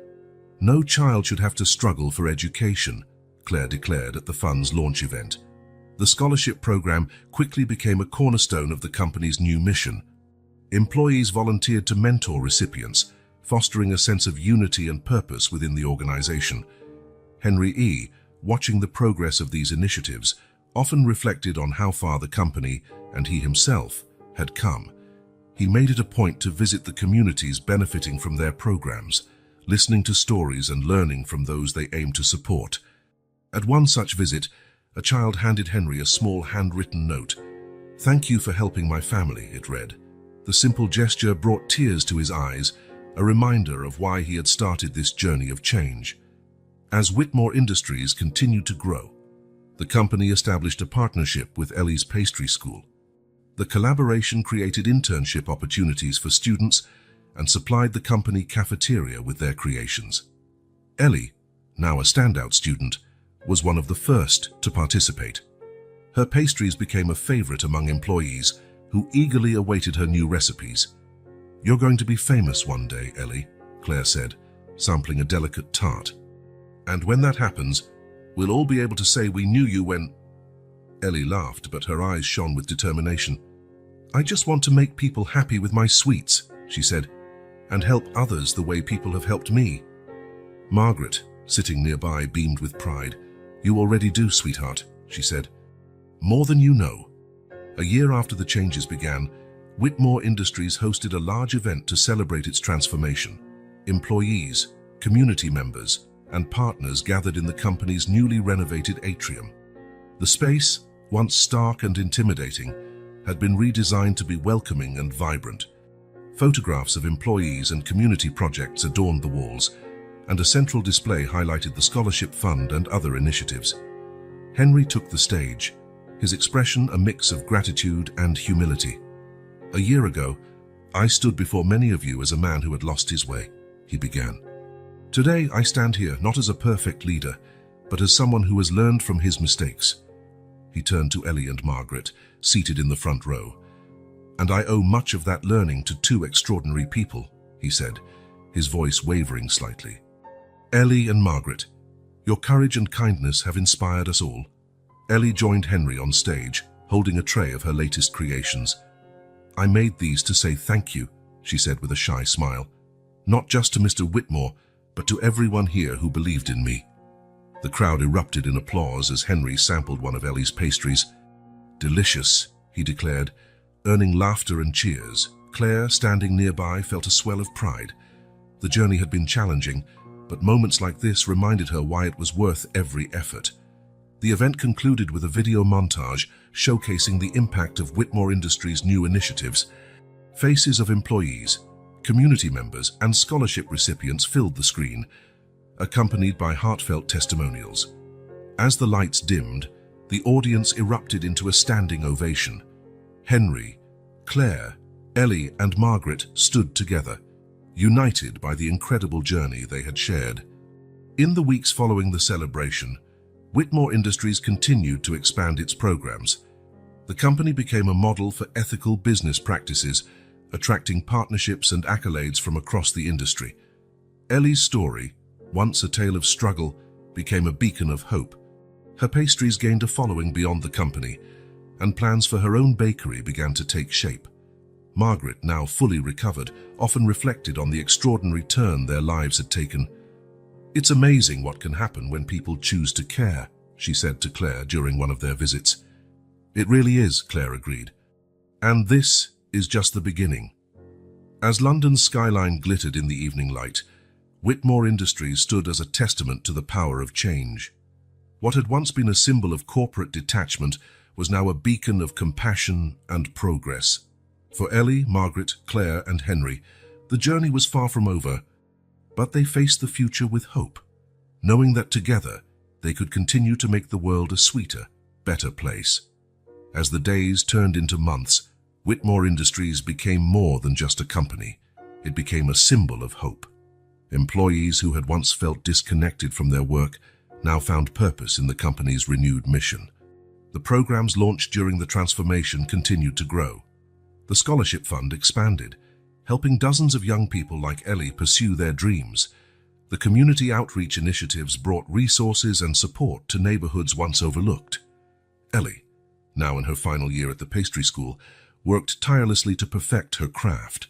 "No child should have to struggle for education," Claire declared at the fund's launch event. The scholarship program quickly became a cornerstone of the company's new mission. Employees volunteered to mentor recipients, fostering a sense of unity and purpose within the organization. Henry E., watching the progress of these initiatives, often reflected on how far the company, and he himself, had come. He made it a point to visit the communities benefiting from their programs, listening to stories and learning from those they aimed to support. At one such visit, a child handed Henry a small handwritten note. "Thank you for helping my family," it read. The simple gesture brought tears to his eyes, a reminder of why he had started this journey of change. As Whitmore Industries continued to grow, the company established a partnership with Ellie's Pastry School. The collaboration created internship opportunities for students and supplied the company cafeteria with their creations. Ellie, now a standout student, was one of the first to participate. Her pastries became a favorite among employees who eagerly awaited her new recipes. "You're going to be famous one day, Ellie," Claire said, sampling a delicate tart. "And when that happens, we'll all be able to say we knew you when—" Ellie laughed, but her eyes shone with determination. "I just want to make people happy with my sweets," she said, "and help others the way people have helped me." Margaret, sitting nearby, beamed with pride. "You already do, sweetheart," she said. "More than you know." A year after the changes began, Whitmore Industries hosted a large event to celebrate its transformation. Employees, community members, and partners gathered in the company's newly renovated atrium. The space, once stark and intimidating, had been redesigned to be welcoming and vibrant. Photographs of employees and community projects adorned the walls, and a central display highlighted the scholarship fund and other initiatives. Henry took the stage, his expression a mix of gratitude and humility. "A year ago, I stood before many of you as a man who had lost his way," he began. "Today, I stand here not as a perfect leader, but as someone who has learned from his mistakes." He turned to Ellie and Margaret, seated in the front row. "And I owe much of that learning to two extraordinary people," he said, his voice wavering slightly. "Ellie and Margaret, your courage and kindness have inspired us all." Ellie joined Henry on stage, holding a tray of her latest creations. "I made these to say thank you," she said with a shy smile. "Not just to Mr. Whitmore, but to everyone here who believed in me." The crowd erupted in applause as Henry sampled one of Ellie's pastries. "Delicious," he declared, earning laughter and cheers. Claire, standing nearby, felt a swell of pride. The journey had been challenging, but moments like this reminded her why it was worth every effort. The event concluded with a video montage showcasing the impact of Whitmore Industries' new initiatives. Faces of employees, community members, and scholarship recipients filled the screen, accompanied by heartfelt testimonials. As the lights dimmed, the audience erupted into a standing ovation. Henry, Claire, Ellie, and Margaret stood together, united by the incredible journey they had shared. In the weeks following the celebration, Whitmore Industries continued to expand its programs. The company became a model for ethical business practices, attracting partnerships and accolades from across the industry. Ellie's story, once a tale of struggle, became a beacon of hope. Her pastries gained a following beyond the company, and plans for her own bakery began to take shape. Margaret, now fully recovered, often reflected on the extraordinary turn their lives had taken. "It's amazing what can happen when people choose to care," she said to Claire during one of their visits. "It really is," Claire agreed. "And this is just the beginning." As London's skyline glittered in the evening light, Whitmore Industries stood as a testament to the power of change. What had once been a symbol of corporate detachment was now a beacon of compassion and progress. For Ellie, Margaret, Claire, and Henry, the journey was far from over, but they faced the future with hope, knowing that together they could continue to make the world a sweeter, better place. As the days turned into months, Whitmore Industries became more than just a company. It became a symbol of hope. Employees who had once felt disconnected from their work now found purpose in the company's renewed mission. The programs launched during the transformation continued to grow. The scholarship fund expanded, helping dozens of young people like Ellie pursue their dreams. The community outreach initiatives brought resources and support to neighborhoods once overlooked. Ellie, now in her final year at the pastry school, worked tirelessly to perfect her craft.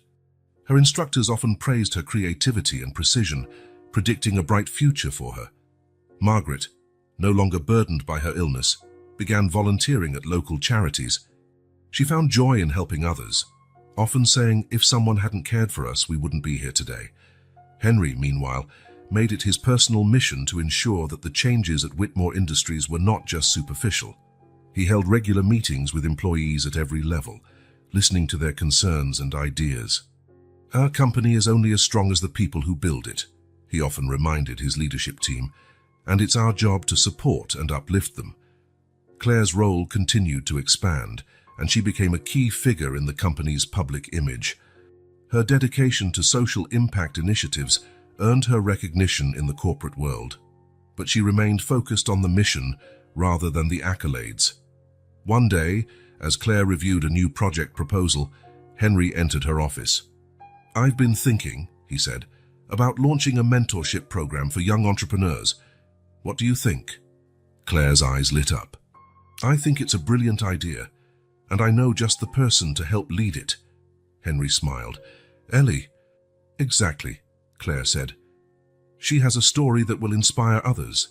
Her instructors often praised her creativity and precision, predicting a bright future for her. Margaret, no longer burdened by her illness, began volunteering at local charities. She found joy in helping others, often saying, "If someone hadn't cared for us, we wouldn't be here today." Henry, meanwhile, made it his personal mission to ensure that the changes at Whitmore Industries were not just superficial. He held regular meetings with employees at every level, listening to their concerns and ideas. "Our company is only as strong as the people who build it," he often reminded his leadership team, "and it's our job to support and uplift them." Claire's role continued to expand, and she became a key figure in the company's public image. Her dedication to social impact initiatives earned her recognition in the corporate world, but she remained focused on the mission rather than the accolades. One day, as Claire reviewed a new project proposal, Henry entered her office. "I've been thinking," he said, "about launching a mentorship program for young entrepreneurs. What do you think?" Claire's eyes lit up. "I think it's a brilliant idea, and I know just the person to help lead it." Henry smiled. "Ellie." "Exactly," Claire said. "She has a story that will inspire others,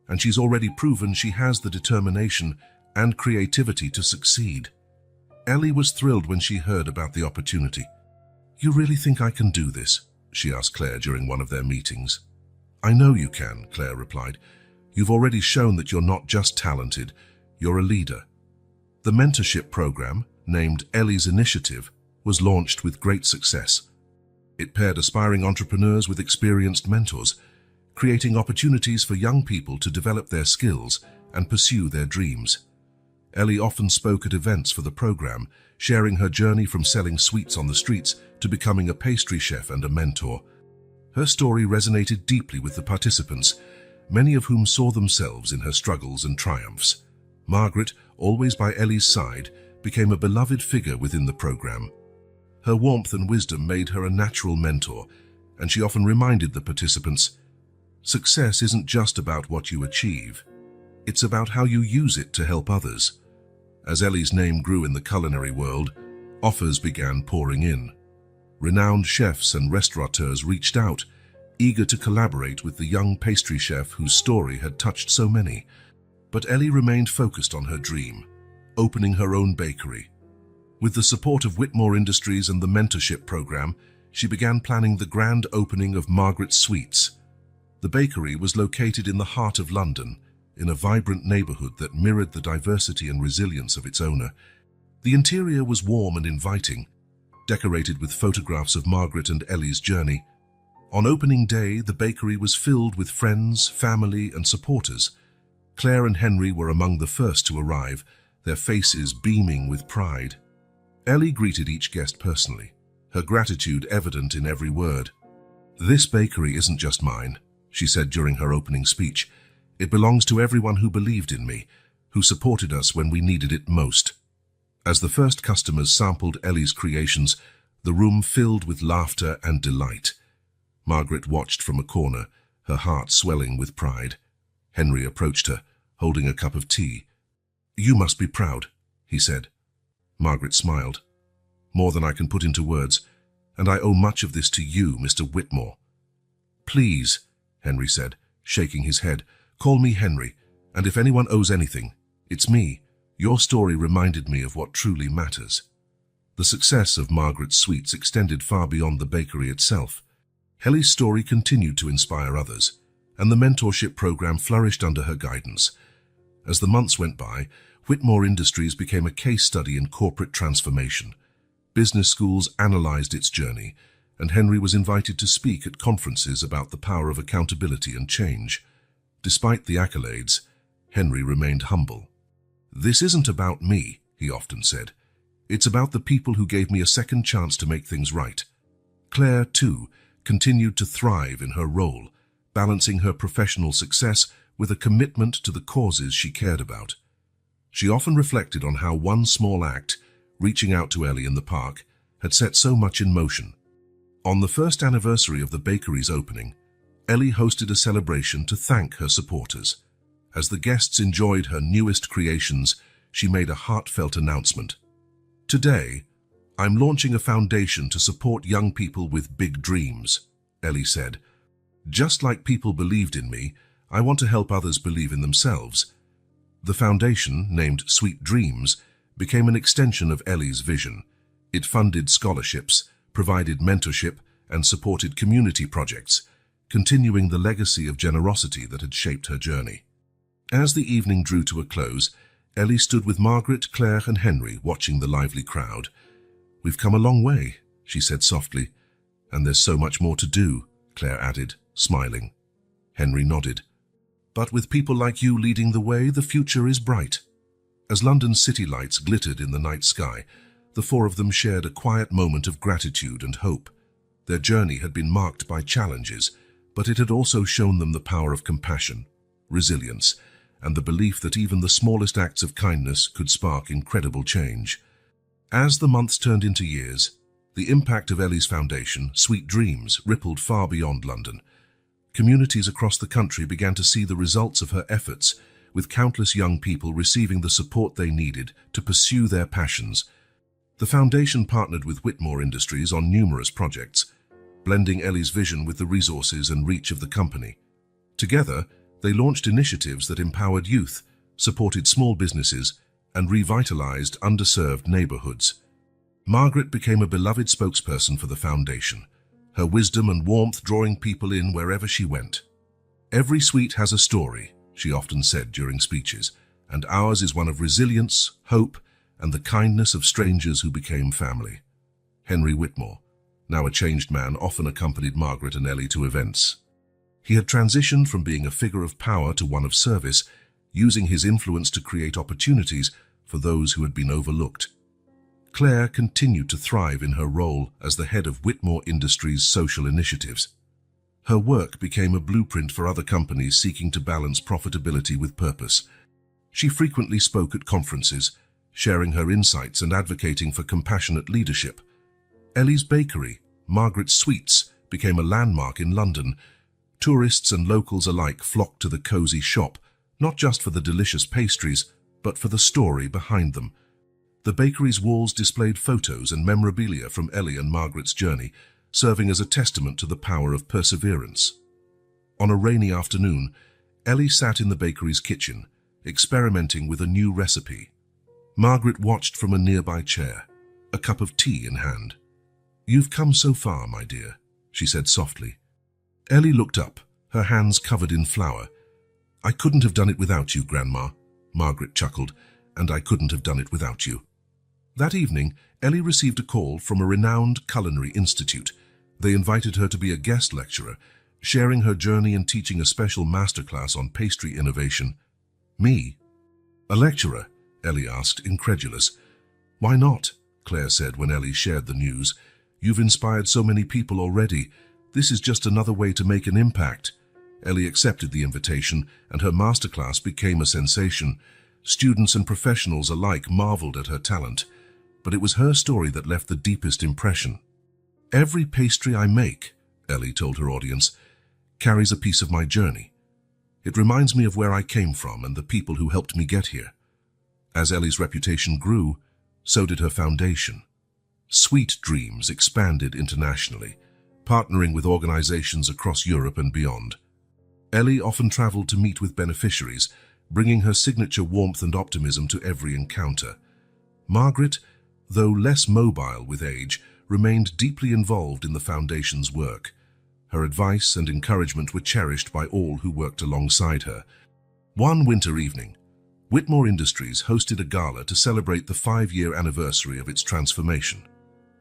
and she's already proven she has the determination and creativity to succeed." Ellie was thrilled when she heard about the opportunity. "You really think I can do this?" she asked Claire during one of their meetings. "I know you can," Claire replied. "You've already shown that you're not just talented, you're a leader." The mentorship program, named Ellie's Initiative, was launched with great success. It paired aspiring entrepreneurs with experienced mentors, creating opportunities for young people to develop their skills and pursue their dreams. Ellie often spoke at events for the program, sharing her journey from selling sweets on the streets to becoming a pastry chef and a mentor. Her story resonated deeply with the participants, many of whom saw themselves in her struggles and triumphs. Margaret, always by Ellie's side, became a beloved figure within the program. Her warmth and wisdom made her a natural mentor, and she often reminded the participants, "Success isn't just about what you achieve. It's about how you use it to help others." As Ellie's name grew in the culinary world, offers began pouring in. Renowned chefs and restaurateurs reached out, eager to collaborate with the young pastry chef whose story had touched so many. But Ellie remained focused on her dream, opening her own bakery. With the support of Whitmore Industries and the mentorship program, she began planning the grand opening of Margaret's Sweets. The bakery was located in the heart of London, in a vibrant neighborhood that mirrored the diversity and resilience of its owner. The interior was warm and inviting, decorated with photographs of Margaret and Ellie's journey. On opening day, the bakery was filled with friends, family, and supporters. Claire and Henry were among the first to arrive, their faces beaming with pride. Ellie greeted each guest personally, her gratitude evident in every word. "This bakery isn't just mine," she said during her opening speech. "It belongs to everyone who believed in me, who supported us when we needed it most." As the first customers sampled Ellie's creations, the room filled with laughter and delight. Margaret watched from a corner, her heart swelling with pride. Henry approached her, holding a cup of tea. "You must be proud," he said. Margaret smiled. "More than I can put into words, and I owe much of this to you, Mr. Whitmore." "Please," Henry said, shaking his head, "call me Henry, and if anyone owes anything, it's me. Your story reminded me of what truly matters." The success of Margaret's Sweets extended far beyond the bakery itself. Ellie's story continued to inspire others, and the mentorship program flourished under her guidance. As the months went by, Whitmore Industries became a case study in corporate transformation. Business schools analyzed its journey, and Henry was invited to speak at conferences about the power of accountability and change. Despite the accolades, Henry remained humble. "This isn't about me," he often said. "It's about the people who gave me a second chance to make things right." Claire, too, continued to thrive in her role, balancing her professional success with a commitment to the causes she cared about. She often reflected on how one small act, reaching out to Ellie in the park, had set so much in motion. On the first anniversary of the bakery's opening, Ellie hosted a celebration to thank her supporters. As the guests enjoyed her newest creations, she made a heartfelt announcement. "Today, I'm launching a foundation to support young people with big dreams," Ellie said. "Just like people believed in me, I want to help others believe in themselves." The foundation, named Sweet Dreams, became an extension of Ellie's vision. It funded scholarships, provided mentorship, and supported community projects, continuing the legacy of generosity that had shaped her journey. As the evening drew to a close, Ellie stood with Margaret, Claire, and Henry watching the lively crowd. "We've come a long way," she said softly. "And there's so much more to do," Claire added, smiling. Henry nodded. "But with people like you leading the way, the future is bright." As London's city lights glittered in the night sky, the four of them shared a quiet moment of gratitude and hope. Their journey had been marked by challenges, but it had also shown them the power of compassion, resilience, and the belief that even the smallest acts of kindness could spark incredible change. As the months turned into years, the impact of Ellie's foundation, Sweet Dreams, rippled far beyond London. Communities across the country began to see the results of her efforts, with countless young people receiving the support they needed to pursue their passions. The foundation partnered with Whitmore Industries on numerous projects, blending Ellie's vision with the resources and reach of the company. Together, they launched initiatives that empowered youth, supported small businesses, and revitalized underserved neighborhoods. Margaret became a beloved spokesperson for the foundation, her wisdom and warmth drawing people in wherever she went. "Every sweet has a story," she often said during speeches, "and ours is one of resilience, hope, and the kindness of strangers who became family." Henry Whitmore, now a changed man, often accompanied Margaret and Ellie to events. He had transitioned from being a figure of power to one of service, using his influence to create opportunities for those who had been overlooked. Claire continued to thrive in her role as the head of Whitmore Industries' social initiatives. Her work became a blueprint for other companies seeking to balance profitability with purpose. She frequently spoke at conferences, sharing her insights and advocating for compassionate leadership. Ellie's bakery, Margaret's Sweets, became a landmark in London. Tourists and locals alike flocked to the cozy shop, not just for the delicious pastries, but for the story behind them. The bakery's walls displayed photos and memorabilia from Ellie and Margaret's journey, serving as a testament to the power of perseverance. On a rainy afternoon, Ellie sat in the bakery's kitchen, experimenting with a new recipe. Margaret watched from a nearby chair, a cup of tea in hand. "You've come so far, my dear," she said softly. Ellie looked up, her hands covered in flour. "I couldn't have done it without you, Grandma," Margaret chuckled, "and I couldn't have done it without you." That evening, Ellie received a call from a renowned culinary institute. They invited her to be a guest lecturer, sharing her journey and teaching a special masterclass on pastry innovation. "Me? A lecturer?" Ellie asked, incredulous. "Why not?" Claire said when Ellie shared the news. "You've inspired so many people already. This is just another way to make an impact." Ellie accepted the invitation, and her masterclass became a sensation. Students and professionals alike marveled at her talent. But it was her story that left the deepest impression. "Every pastry I make," Ellie told her audience, "carries a piece of my journey. It reminds me of where I came from and the people who helped me get here. As Ellie's reputation grew, so did her foundation. Sweet Dreams expanded internationally, partnering with organizations across Europe and beyond. Ellie often traveled to meet with beneficiaries, bringing her signature warmth and optimism to every encounter. Margaret, though less mobile with age, remained deeply involved in the foundation's work. Her advice and encouragement were cherished by all who worked alongside her. One winter evening, Whitmore Industries hosted a gala to celebrate the 5-year anniversary of its transformation.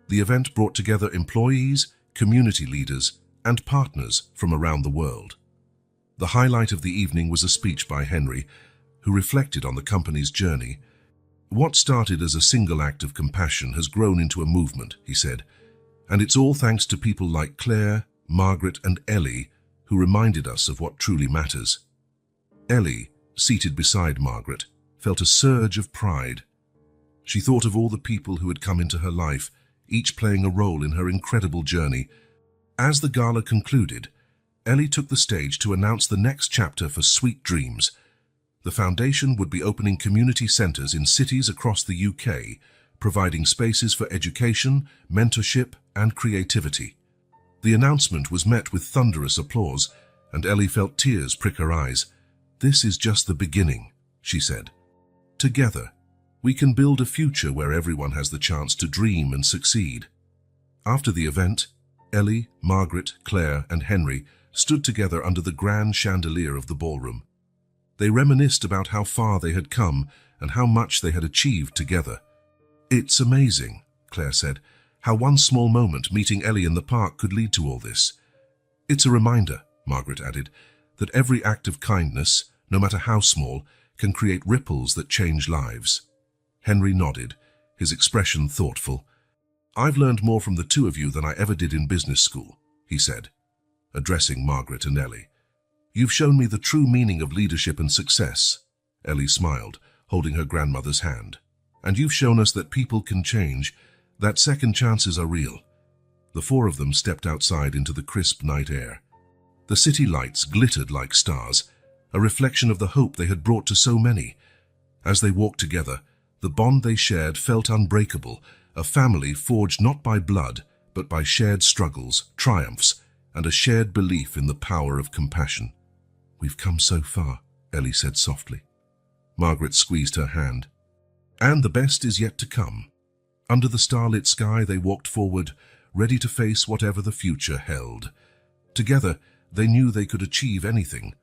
The event brought together employees, community leaders, and partners from around the world. The highlight of the evening was a speech by Henry, who reflected on the company's journey. "What started as a single act of compassion has grown into a movement," he said, "and it's all thanks to people like Claire, Margaret, and Ellie who reminded us of what truly matters." Ellie, seated beside Margaret, felt a surge of pride. She thought of all the people who had come into her life, each playing a role in her incredible journey. As the gala concluded, Ellie took the stage to announce the next chapter for Sweet Dreams. The foundation would be opening community centres in cities across the UK, providing spaces for education, mentorship, and creativity. The announcement was met with thunderous applause, and Ellie felt tears prick her eyes. "This is just the beginning," she said. "Together, we can build a future where everyone has the chance to dream and succeed." After the event, Ellie, Margaret, Claire, and Henry stood together under the grand chandelier of the ballroom. They reminisced about how far they had come and how much they had achieved together. "It's amazing," Claire said, "how one small moment meeting Ellie in the park could lead to all this." "It's a reminder," Margaret added, "that every act of kindness, no matter how small, can create ripples that change lives." Henry nodded, his expression thoughtful. "I've learned more from the two of you than I ever did in business school," he said, addressing Margaret and Ellie. "You've shown me the true meaning of leadership and success." Ellie smiled, holding her grandmother's hand. "And you've shown us that people can change, that second chances are real." The four of them stepped outside into the crisp night air. The city lights glittered like stars, a reflection of the hope they had brought to so many. As they walked together, the bond they shared felt unbreakable, a family forged not by blood, but by shared struggles, triumphs, and a shared belief in the power of compassion. "We've come so far," Ellie said softly. Margaret squeezed her hand. "And the best is yet to come." Under the starlit sky they walked forward, ready to face whatever the future held. Together, they knew they could achieve anything,